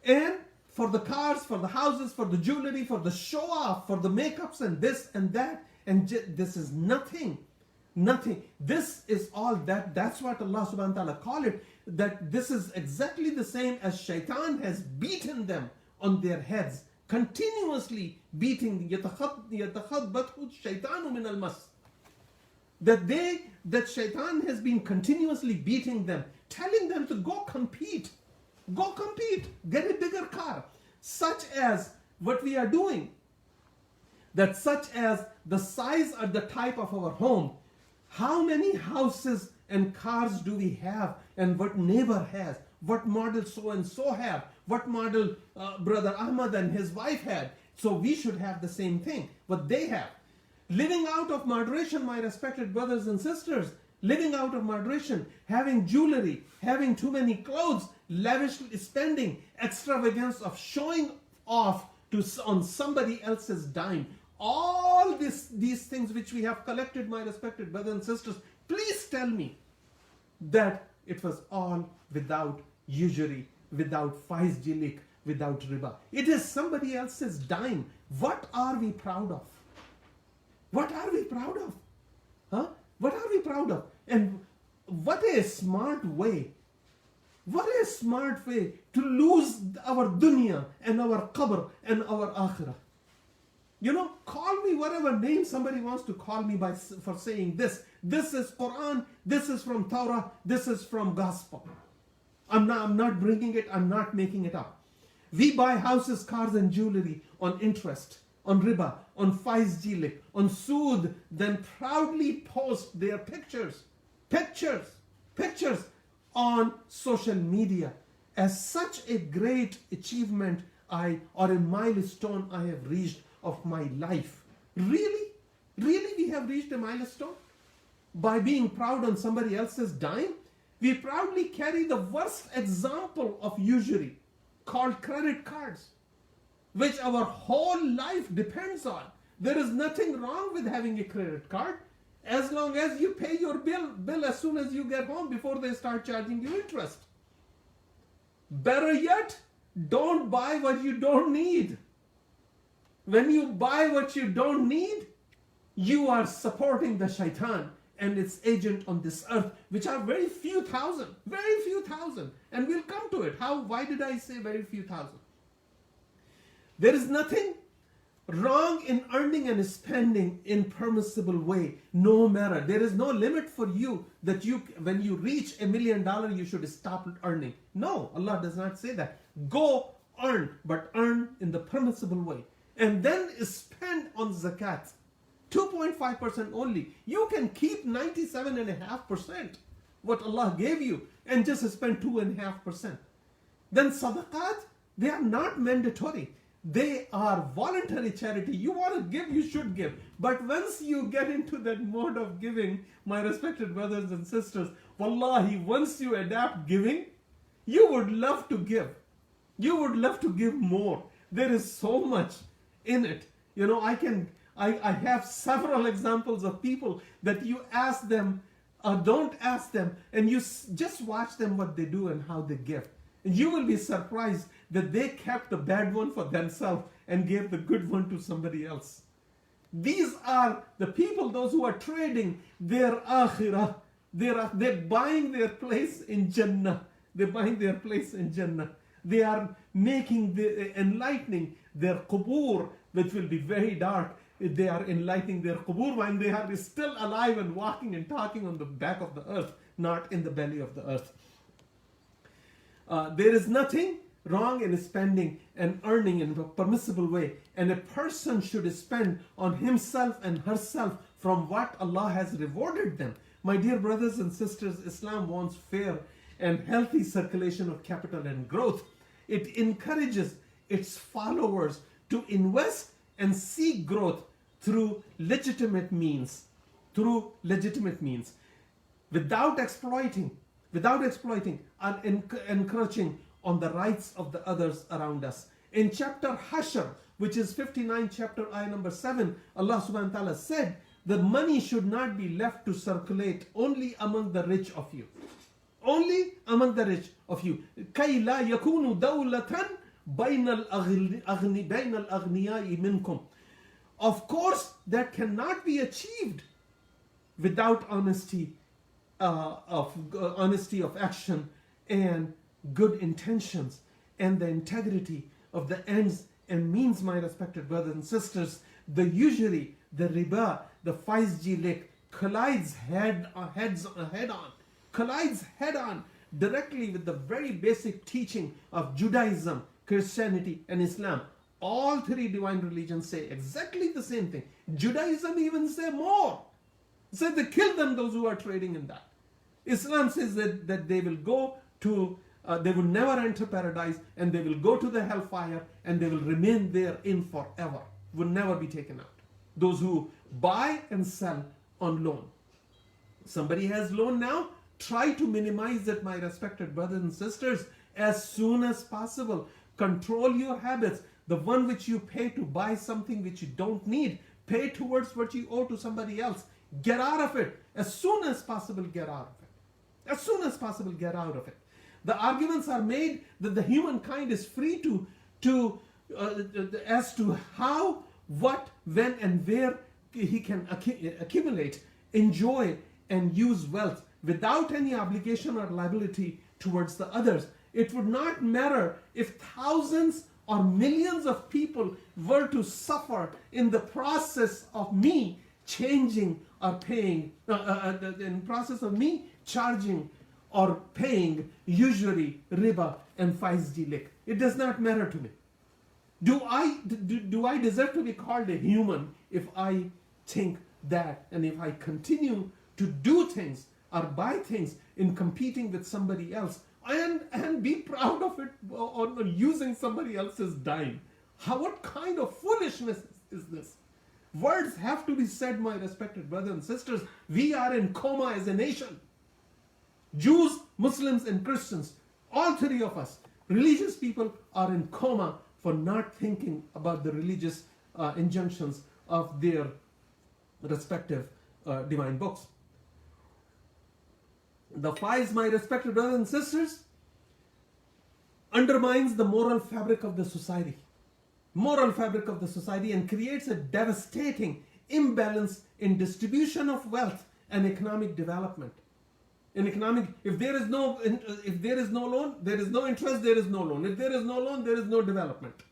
And for the cars, for the houses, for the jewelry, for the show off, for the makeups and this and that. And this is nothing. Nothing. This is all that. That's what Allah subhanahu wa ta'ala called it. That this is exactly the same as shaitan has beaten them on their heads. Continuously beating. يَتَخَبَّتْهُ الشَّيْطَانُ مِنَ الْمَسِّ. That shaitan has been continuously beating them. Telling them to go compete. Go compete. Get a bigger car. Such as what we are doing. That such as the size or the type of our home. How many houses and cars do we have? And what neighbor has? What model so and so have? What model Brother Ahmad and his wife had? So we should have the same thing. What they have. Living out of moderation, my respected brothers and sisters. Living out of moderation. Having jewelry. Having too many clothes. Lavishly spending. Extravagance of showing off on somebody else's dime. All these things which we have collected, my respected brothers and sisters, please tell me that it was all without usury, without faizjilik, without riba. It is somebody else's dime. What are we proud of? What are we proud of? Huh? What are we proud of? And what a smart way. What a smart way to lose our dunya and our qabr and our akhirah. You know, call me whatever name somebody wants to call me for saying this. This is Quran, this is from Torah, this is from Gospel. I'm not bringing it, I'm not making it up. We buy houses, cars and jewelry on interest, on riba, on faizjilik, on sood, then proudly post their pictures on social media as such a great achievement or a milestone I have reached of my life. Really? Really we have reached a milestone? By being proud on somebody else's dime? We proudly carry the worst example of usury called credit cards, which our whole life depends on. There is nothing wrong with having a credit card as long as you pay your bill as soon as you get home before they start charging you interest. Better yet, don't buy what you don't need. When you buy what you don't need, you are supporting the shaitan and its agent on this earth, which are very few thousand. And we'll come to it. Why did I say very few thousand? There is nothing wrong in earning and spending in permissible way. No matter. There is no limit for you that when you reach $1 million, you should stop earning. No, Allah does not say that. Go earn, but earn in the permissible way. And then spend on zakat. 2.5% only. You can keep 97.5% what Allah gave you and just spend 2.5%. Then sadaqat, they are not mandatory. They are voluntary charity. You want to give, you should give. But once you get into that mode of giving, my respected brothers and sisters, wallahi, once you adapt giving, you would love to give. You would love to give more. There is so much in it. You know, I have several examples of people that you ask them, don't ask them, and you just watch them what they do and how they give. And you will be surprised that they kept the bad one for themselves and gave the good one to somebody else. These are the people, those who are trading their akhirah. They're buying their place in Jannah. They're buying their place in Jannah. They are enlightening their qubur, which will be very dark. They are enlightening their qubur when they are still alive and walking and talking on the back of the earth, not in the belly of the earth. There is nothing wrong in spending and earning in a permissible way. And a person should spend on himself and herself from what Allah has rewarded them. My dear brothers and sisters, Islam wants fair and healthy circulation of capital and growth. It encourages its followers to invest and seek growth through legitimate means, without exploiting and encroaching on the rights of the others around us. In chapter Hashr, which is 59 chapter ayah number 7, Allah subhanahu wa ta'ala said, the money should not be left to circulate only among the rich of you. Only among the rich of you. كَيْ لَا يَكُونُ دَوْلَةً بَيْنَ الْأَغْنِيَاءِ مِنْكُمْ. Of course, that cannot be achieved without honesty of action and good intentions and the integrity of the ends and means, my respected brothers and sisters. The usury, the riba, the 5G lick collides head on directly with the very basic teaching of Judaism, Christianity, and Islam. All three divine religions say exactly the same thing. Judaism even say more. Say they kill them, those who are trading in that. Islam says that they will go to, they will never enter paradise, and they will go to the hellfire, and they will remain therein forever, will never be taken out. Those who buy and sell on loan. Somebody has loan now, try to minimize it, my respected brothers and sisters, as soon as possible. Control your habits. The one which you pay to buy something which you don't need, pay towards what you owe to somebody else. Get out of it. As soon as possible, get out of it. As soon as possible, get out of it. The arguments are made that the humankind is free as to how, what, when, and where he can accumulate, enjoy, and use wealth without any obligation or liability towards the others. It would not matter if thousands or millions of people were to suffer in the process of me changing or paying, in process of me charging or paying usury, riba, and 5G lick. It does not matter to me. Do I deserve to be called a human if I think that, and if I continue to do things or buy things in competing with somebody else and be proud of it on using somebody else's dime? What kind of foolishness is this? Words have to be said, my respected brothers and sisters. We are in coma as a nation. Jews, Muslims, and Christians, all three of us, religious people, are in coma for not thinking about the religious injunctions of their respective divine books. The 5, my respected brothers and sisters, undermines the moral fabric of the society. And creates a devastating imbalance in distribution of wealth and economic development. If there is no loan, there is no interest, there is no loan. If there is no loan, there is no development.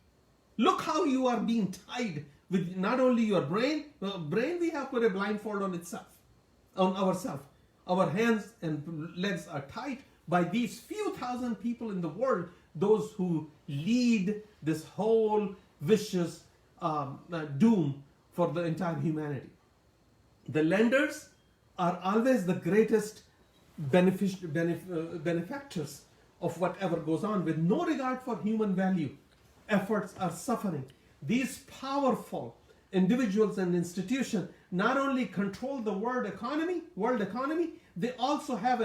Look how you are being tied with not only your brain. We have put a blindfold on ourselves. Our hands and legs are tied by these few thousand people in the world, those who lead this whole vicious doom for the entire humanity. The lenders are always the greatest benefactors of whatever goes on, with no regard for human value. Efforts are suffering. These powerful individuals and institutions not only control the world economy, they also have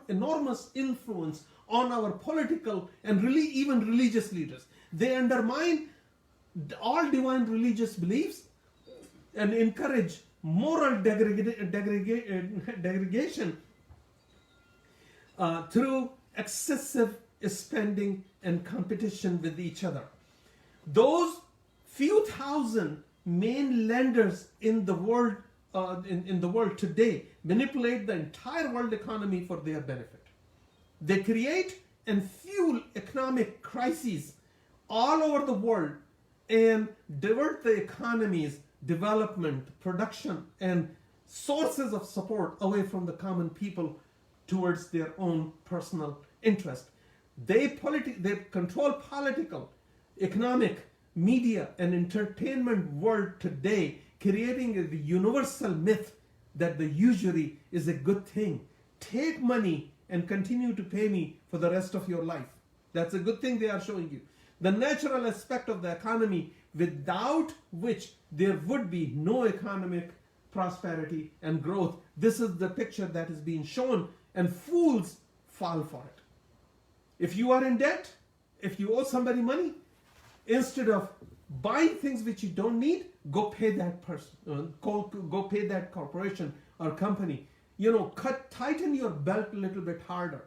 enormous influence on our political and even religious leaders. They undermine all divine religious beliefs and encourage moral degradation through excessive spending and competition with each other. Those few thousand main lenders in the world today manipulate the entire world economy for their benefit. They create and fuel economic crises all over the world and divert the economy's development, production, and sources of support away from the common people towards their own personal interest. They control political, economic, media, and entertainment world today, creating a universal myth that the usury is a good thing. Take money and continue to pay me for the rest of your life. That's a good thing they are showing you. The natural aspect of the economy, without which there would be no economic prosperity and growth. This is the picture that is being shown, and fools fall for it. If you are in debt, if you owe somebody money, instead of buying things which you don't need, go pay that person, go pay that corporation or company. Tighten your belt a little bit harder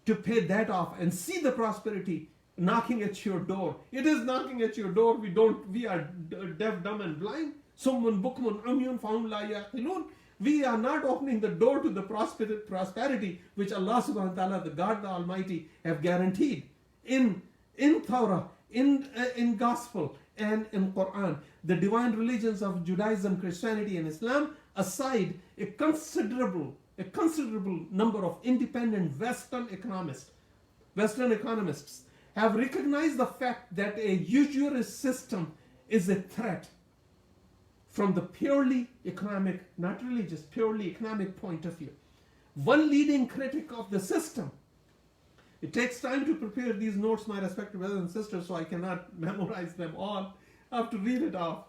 to pay that off and see the prosperity knocking at your door. It is knocking at your door. We are deaf, dumb and blind. Summun bukmun umyun fahum la yaqilun. We are not opening the door to the prosperity which Allah subhanahu wa ta'ala, the God the Almighty, have guaranteed in Torah, in Gospel and in Quran. The divine religions of Judaism, Christianity and Islam aside, a considerable number of independent Western economists have recognized the fact that a usury system is a threat from the purely economic, not religious, purely economic point of view. One leading critic of the system, it takes time to prepare these notes, my respected brothers and sisters, so I cannot memorize them all. I have to read it off.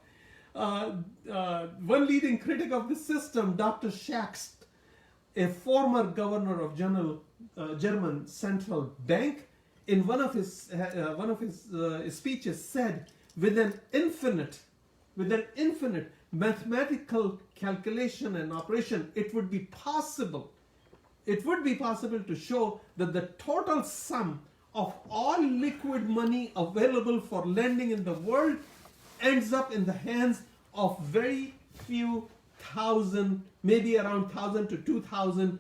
One leading critic of the system, Dr. Schacht, a former governor of German Central Bank, in one of his speeches said, with an infinite mathematical calculation and operation, it would be possible to show that the total sum of all liquid money available for lending in the world ends up in the hands of very few thousand, maybe around 1,000 to 2,000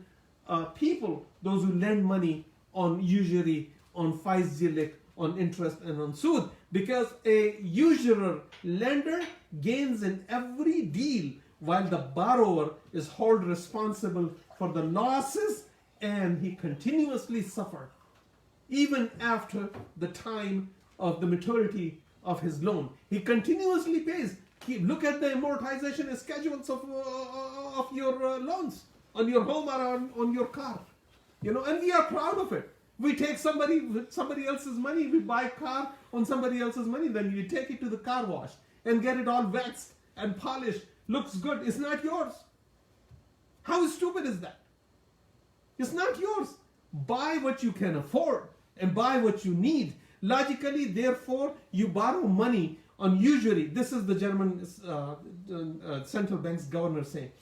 people, those who lend money on usury, on faiz, on interest and on sood, because a usurer lender gains in every deal while the borrower is held responsible for the losses, and he continuously suffers even after the time of the maturity of his loan. He continuously pays. Look at the amortization schedules of your loans on your home or on your car. And we are proud of it. We take somebody else's money, we buy a car on somebody else's money, then you take it to the car wash and get it all waxed and polished. Looks good. It's not yours. How stupid is that? It's not yours. Buy what you can afford and buy what you need. Logically, therefore, you borrow money on usury. This is the German central bank's governor saying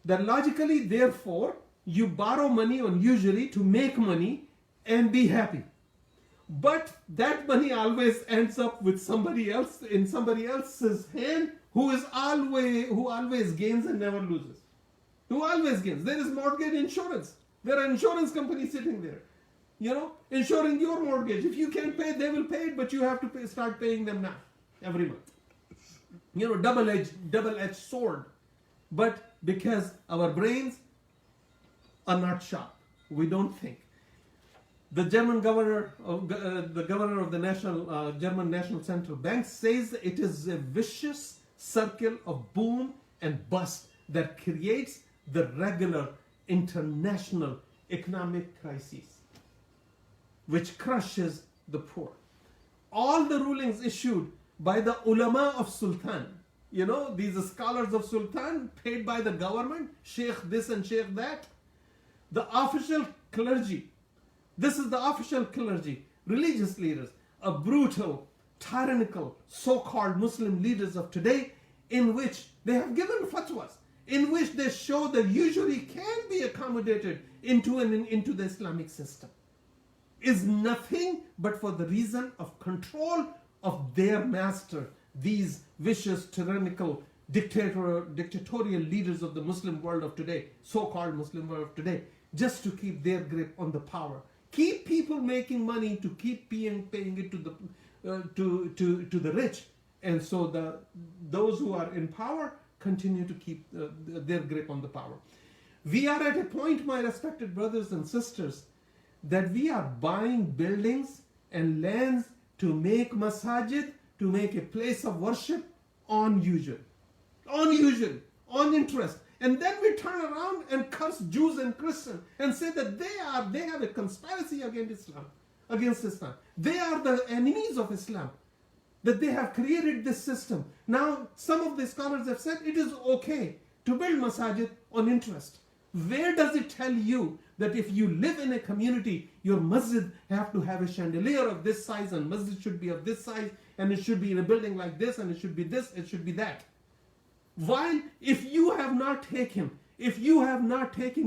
that logically, therefore, you borrow money on usury to make money and be happy. But that money always ends up with somebody else, in somebody else's hand, who always gains and never loses. Who always gains. There is mortgage insurance. There are insurance companies sitting there, insuring your mortgage. If you can't pay, they will pay it, but you have to start paying them now, every month. Double-edged sword. But because our brains are not sharp, we don't think. The German governor of the German National Central Bank says it is a vicious circle of boom and bust that creates the regular international economic crisis, which crushes the poor. All the rulings issued by the ulama of Sultan, these scholars of Sultan paid by the government, sheikh this and sheikh that, the official clergy, this is the official clergy, religious leaders, a brutal, tyrannical, so-called Muslim leaders of today, in which they have given fatwas, in which they show that usury can be accommodated into the Islamic system, is nothing but for the reason of control of their master, these vicious, tyrannical, dictatorial leaders of the Muslim world of today, so-called Muslim world of today, just to keep their grip on the power. Keep people making money to keep paying it to the rich, and so those who are in power continue to keep their grip on the power. We are at a point, my respected brothers and sisters, that we are buying buildings and lands to make masajid, to make a place of worship on usury, on interest. And then we turn around and curse Jews and Christians and say that they have a conspiracy against Islam. They are the enemies of Islam, that they have created this system. Now, some of the scholars have said it is okay to build masajid on interest. Where does it tell you that if you live in a community, your masjid have to have a chandelier of this size, and masjid should be of this size, and it should be in a building like this, and it should be this, it should be that? While if you have not taken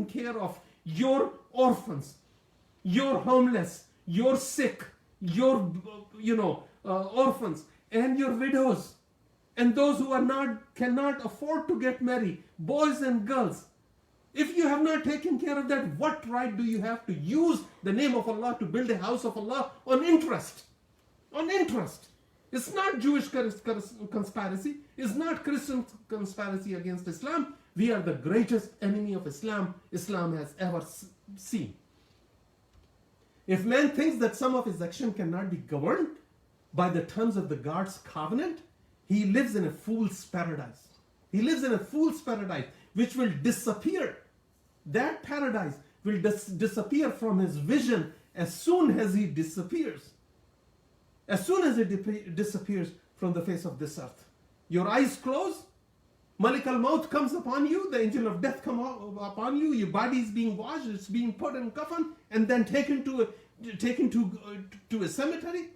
care of your orphans, your homeless, your sick, your orphans, and your widows, and those who cannot afford to get married, boys and girls, if you have not taken care of that, what right do you have to use the name of Allah to build a house of Allah on interest? On interest. It's not Jewish conspiracy. It's not Christian conspiracy against Islam. We are the greatest enemy of Islam has ever seen. If man thinks that some of his action cannot be governed by the terms of the God's covenant, he lives in a fool's paradise. He lives in a fool's paradise which will disappear. That paradise will disappear from his vision as soon as he disappears. As soon as it disappears from the face of this earth. Your eyes close, Malik al-Maut comes upon you, the angel of death comes upon you, your body is being washed, it's being put in coffin, and then taken to a cemetery.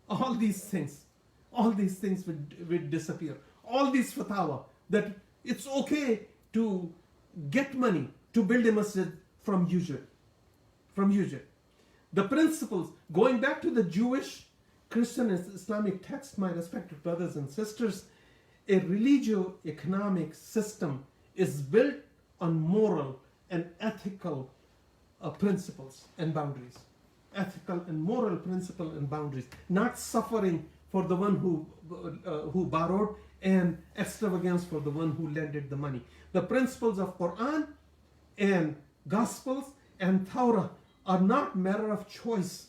All these things will disappear. All these fatwa, that it's okay to get money to build a masjid from usury. The principles, going back to the Jewish, Christian, and Islamic text, my respected brothers and sisters, a religio-economic system is built on moral and ethical principles and boundaries. Ethical and moral principle and boundaries. Not suffering for the one who borrowed and extravagance for the one who lended the money. The principles of Quran and Gospels and Torah are not matter of choice,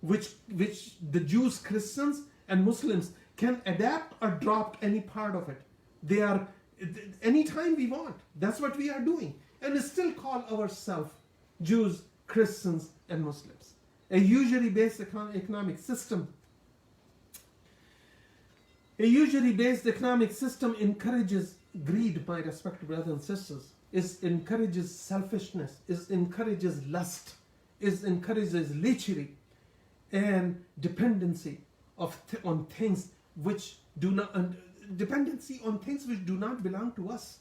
which the Jews, Christians, and Muslims can adapt or drop any part of it. They are anytime we want. That's what we are doing, and still call ourselves Jews, Christians, and Muslims. A usury-based economic system. A usury-based economic system encourages greed, my respected brothers and sisters. It encourages selfishness. It encourages lust. It encourages lechery and dependency on things which do not belong to us.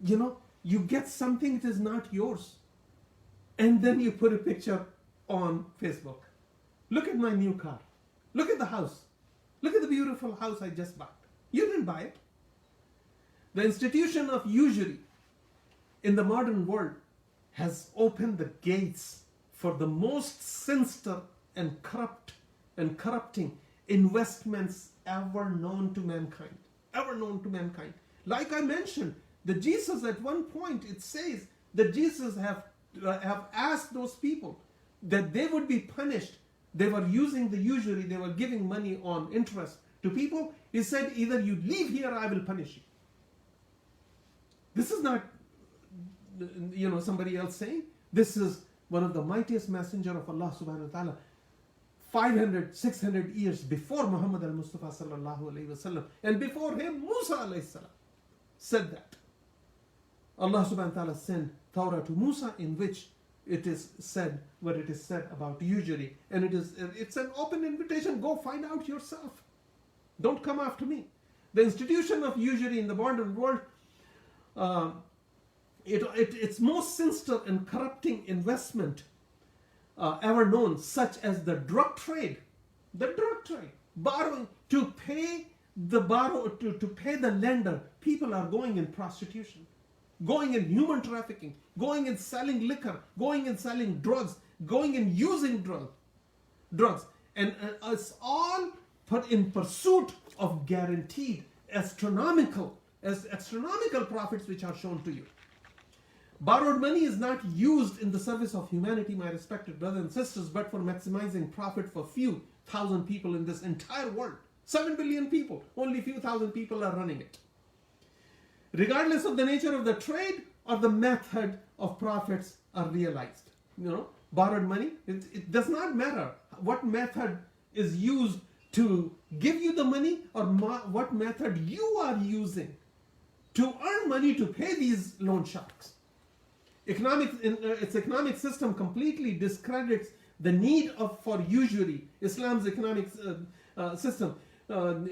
You get something, it is not yours, and then you put a picture on Facebook. Look at my new car. Look at the house. Look at the beautiful house I just bought. You didn't buy it. The institution of usury in the modern world has opened the gates for the most sinister and corrupting investments ever known to mankind. Like I mentioned, that Jesus at one point, it says that Jesus have asked those people that they would be punished. They were using the usury, they were giving money on interest to people. He said, either you leave here or I will punish you. This is not somebody else saying. This is one of the mightiest messenger of Allah subhanahu wa ta'ala, 500, 600 years before Muhammad al-Mustafa sallallahu alayhi wa sallam, and before him Musa alayhi salam said that. Allah subhanahu wa ta'ala sent Torah to Musa, in which it is said what it is said about usury, and it's an open invitation. Go find out yourself. Don't come after me. The institution of usury in the modern world, it's most sinister and corrupting investment ever known, such as the drug trade. Borrowing to pay the lender. People are going in prostitution, going in human trafficking, going in selling liquor, going in selling drugs, going in using drugs, and it's all in pursuit of guaranteed astronomical profits which are shown to you. Borrowed money is not used in the service of humanity, my respected brothers and sisters, but for maximizing profit for few thousand people in this entire world. 7 billion people, only few thousand people are running it. regardless of the nature of the trade or the method of profits are realized. Borrowed money, it does not matter what method is used to give you the money or what method you are using to earn money to pay these loan sharks. Its economic system completely discredits the need for usury. Islam's economic system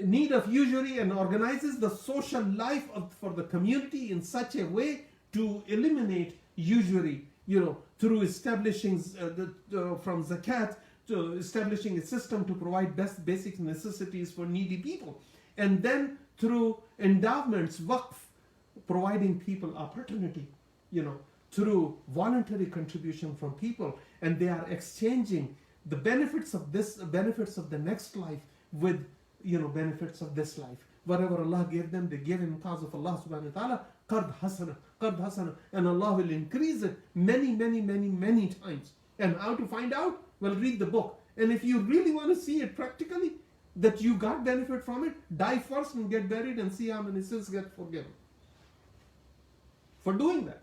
need of usury, and organizes the social life for the community in such a way to eliminate usury, through establishing from zakat to establishing a system to provide basic necessities for needy people, and then through endowments, waqf, providing people opportunity, through voluntary contribution from people, and they are exchanging the benefits of the next life with benefits of this life. Whatever Allah gave them, they gave in cause of Allah subhanahu wa ta'ala, qard hasana, and Allah will increase it many times. And how to find out? Well, read the book. And if you really want to see it practically, that you got benefit from it, die first and get buried and see how many sins get forgiven for doing that.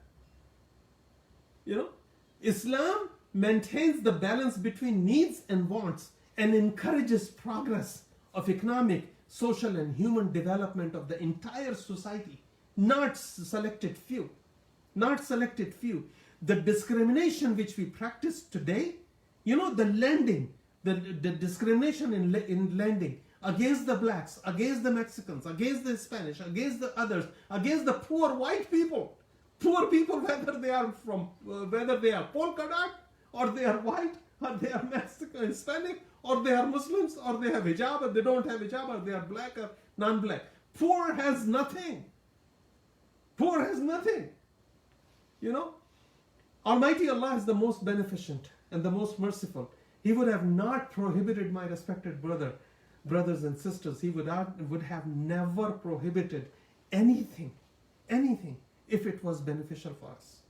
Islam maintains the balance between needs and wants and encourages progress of economic, social, and human development of the entire society, not selected few. The discrimination which we practice today, the lending, the discrimination in lending against the blacks, against the Mexicans, against the Spanish, against the others, against the poor white people. Poor people, whether they are polka dot, or they are white, or they are Mexican, Hispanic, or they are Muslims, or they have hijab, or they don't have hijab, or they are black or non-black. Poor has nothing. Almighty Allah is the most beneficent and the most merciful. He would have not prohibited, my respected brothers and sisters, He would have never prohibited anything, if it was beneficial for us.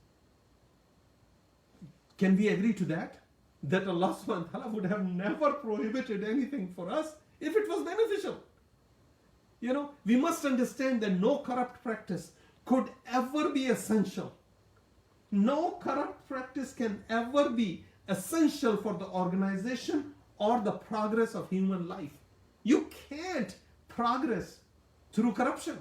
Can we agree to that? That Allah subhanahu wa ta'ala would have never prohibited anything for us if it was beneficial. We must understand that no corrupt practice could ever be essential. No corrupt practice can ever be essential for the organization or the progress of human life. You can't progress through corruption.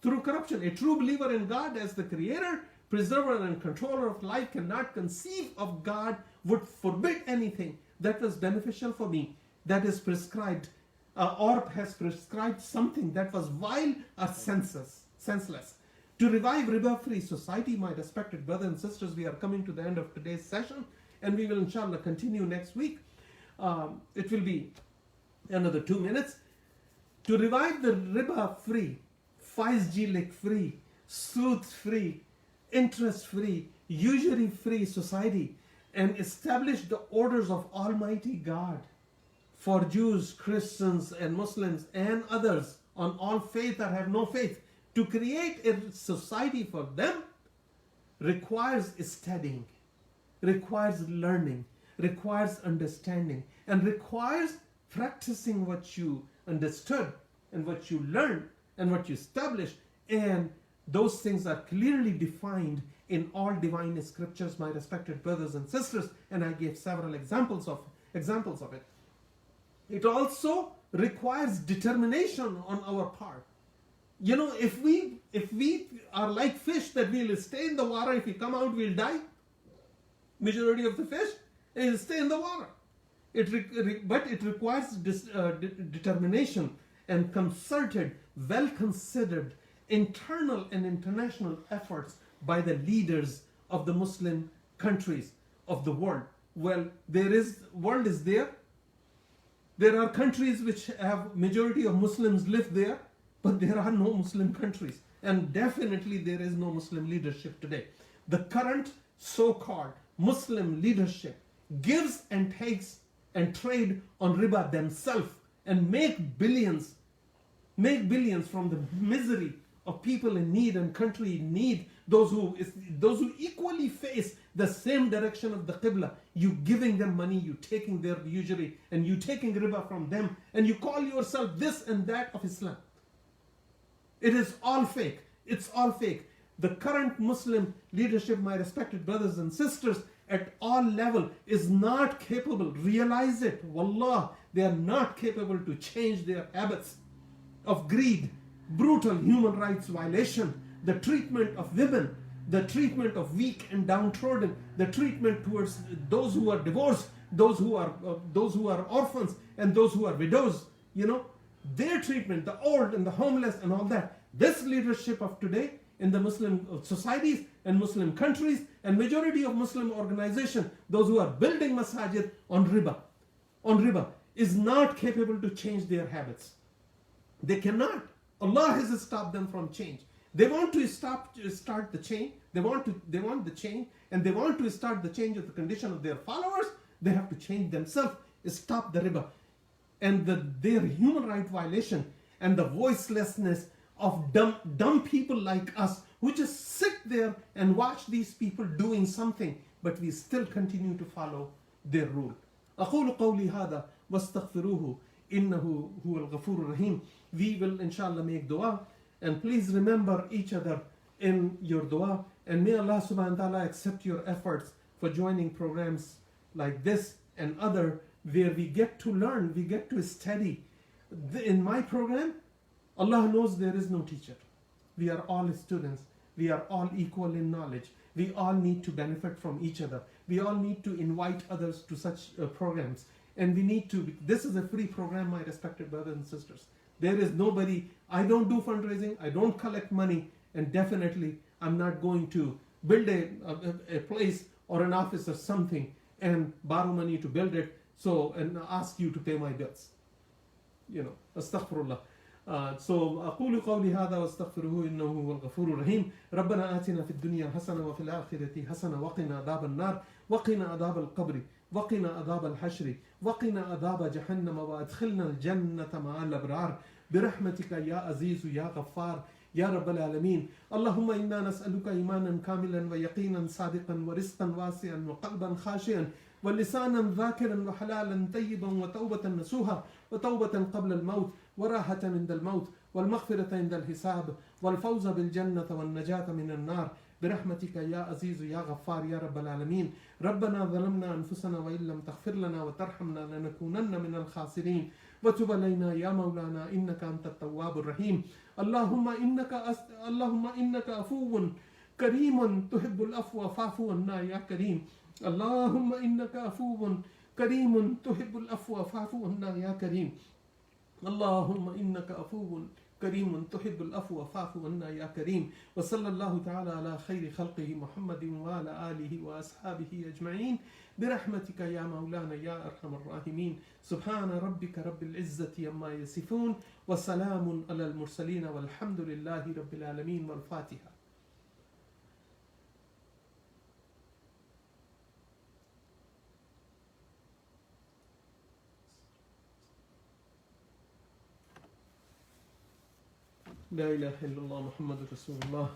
A true believer in God as the creator, preserver, and controller of life cannot conceive of God would forbid anything that was beneficial for me, that is prescribed, or has prescribed something that was vile or senseless. To revive riba-free society, my respected brothers and sisters, we are coming to the end of today's session, and we will inshallah continue next week. It will be another 2 minutes. To revive the riba-free, faiz-free, suit-free, interest-free, usury-free society, and establish the orders of Almighty God for Jews, Christians, and Muslims, and others on all faith or have no faith, to create a society for them requires studying, requires learning, requires understanding, and requires practicing what you understood and what you learned and what you established. And those things are clearly defined in all divine scriptures, my respected brothers and sisters, and I gave several examples of it. It also requires determination on our part. If we are like fish that we'll stay in the water, if we come out we'll die. Majority of the fish will stay in the water. But it requires determination and concerted, well-considered internal and international efforts by the leaders of the Muslim countries of the world. Well, world is there. There are countries which have majority of Muslims live there, but there are no Muslim countries. And definitely there is no Muslim leadership today. The current so-called Muslim leadership gives and takes and trade on riba themselves and make billions from the misery of people in need and country in need, those who equally face the same direction of the Qibla. You giving them money, you taking their usury, and you taking riba from them, and you call yourself this and that of Islam. It is all fake. It's all fake. The current Muslim leadership, my respected brothers and sisters, at all level is not capable, realize it, wallah, they are not capable to change their habits of greed, brutal human rights violation, the treatment of women, the treatment of weak and downtrodden, the treatment towards those who are divorced, those who are orphans, and those who are widows, their treatment, the old and the homeless and all that. This leadership of today in the Muslim societies and Muslim countries and majority of Muslim organizations, those who are building masajid on riba, is not capable to change their habits. They cannot. Allah has stopped them from change. They want to start the change. They want the change, and they want to start the change of the condition of their followers. They have to change themselves, stop the riba, and their human right violation and the voicelessness of dumb people like us who just sit there and watch these people doing something, but we still continue to follow their rule. أقول قولي هذا واستغفروه إنه هو الغفور الرحيم. We will inshallah make dua, and please remember each other in your dua, and may Allah subhanahu wa ta'ala accept your efforts for joining programs like this and other where we get to learn, we get to study. In my program, Allah knows there is no teacher. We are all students. We are all equal in knowledge. We all need to benefit from each other. We all need to invite others to such programs. And we need to, this is a free program, my respected brothers and sisters. There is nobody, I don't do fundraising, I don't collect money, and definitely I'm not going to build a place or an office or something and borrow money to build it, and ask you to pay my bills. Astaghfirullah. أقول قولي هذا واستغفره إنه هو الغفور الرحيم. ربنا آتنا في الدنيا حسنة وفي الآخرة حسنة وقنا عذاب النار وقنا عذاب القبر وقنا عذاب الحشر وقنا عذاب جهنم وأدخلنا الجنة مع الأبرار برحمتك يا عزيز يا غفار يا رب العالمين. اللهم إنا نسألك إيمانا كاملا ويقينا صادقا ورزقا واسعا وقلبا خاشعا ولسانا ذاكرا وحلالا طيبا وتوبة نصوحا وتوبة قبل الموت وراحة عند الموت والمغفرة عند الحساب والفوز بالجنة والنجاة من النار برحمتك يا عزيز يا غفار يا رب العالمين. ربنا ظلمنا أنفسنا وإن لم تغفر لنا وترحمنا لنكونن من الخاسرين وتب علينا يا مولانا إنك أنت التواب الرحيم. اللهم إنك عفو كريم تحب العفو فاعف عنا يا كريم. اللهم إنك عفو كريم تحب العفو فاعف عنا يا كريم. اللهم إنك عفو كريم تحب العفو فاعف عنا يا كريم. وصلى الله تعالى على خير خلقه محمد وعلى آله وأصحابه أجمعين برحمتك يا مولانا يا أرحم الراحمين. سبحان ربك رب العزة عما يصفون وسلام على المرسلين والحمد لله رب العالمين. والفاتحة. لا إله إلا الله محمد رسول الله.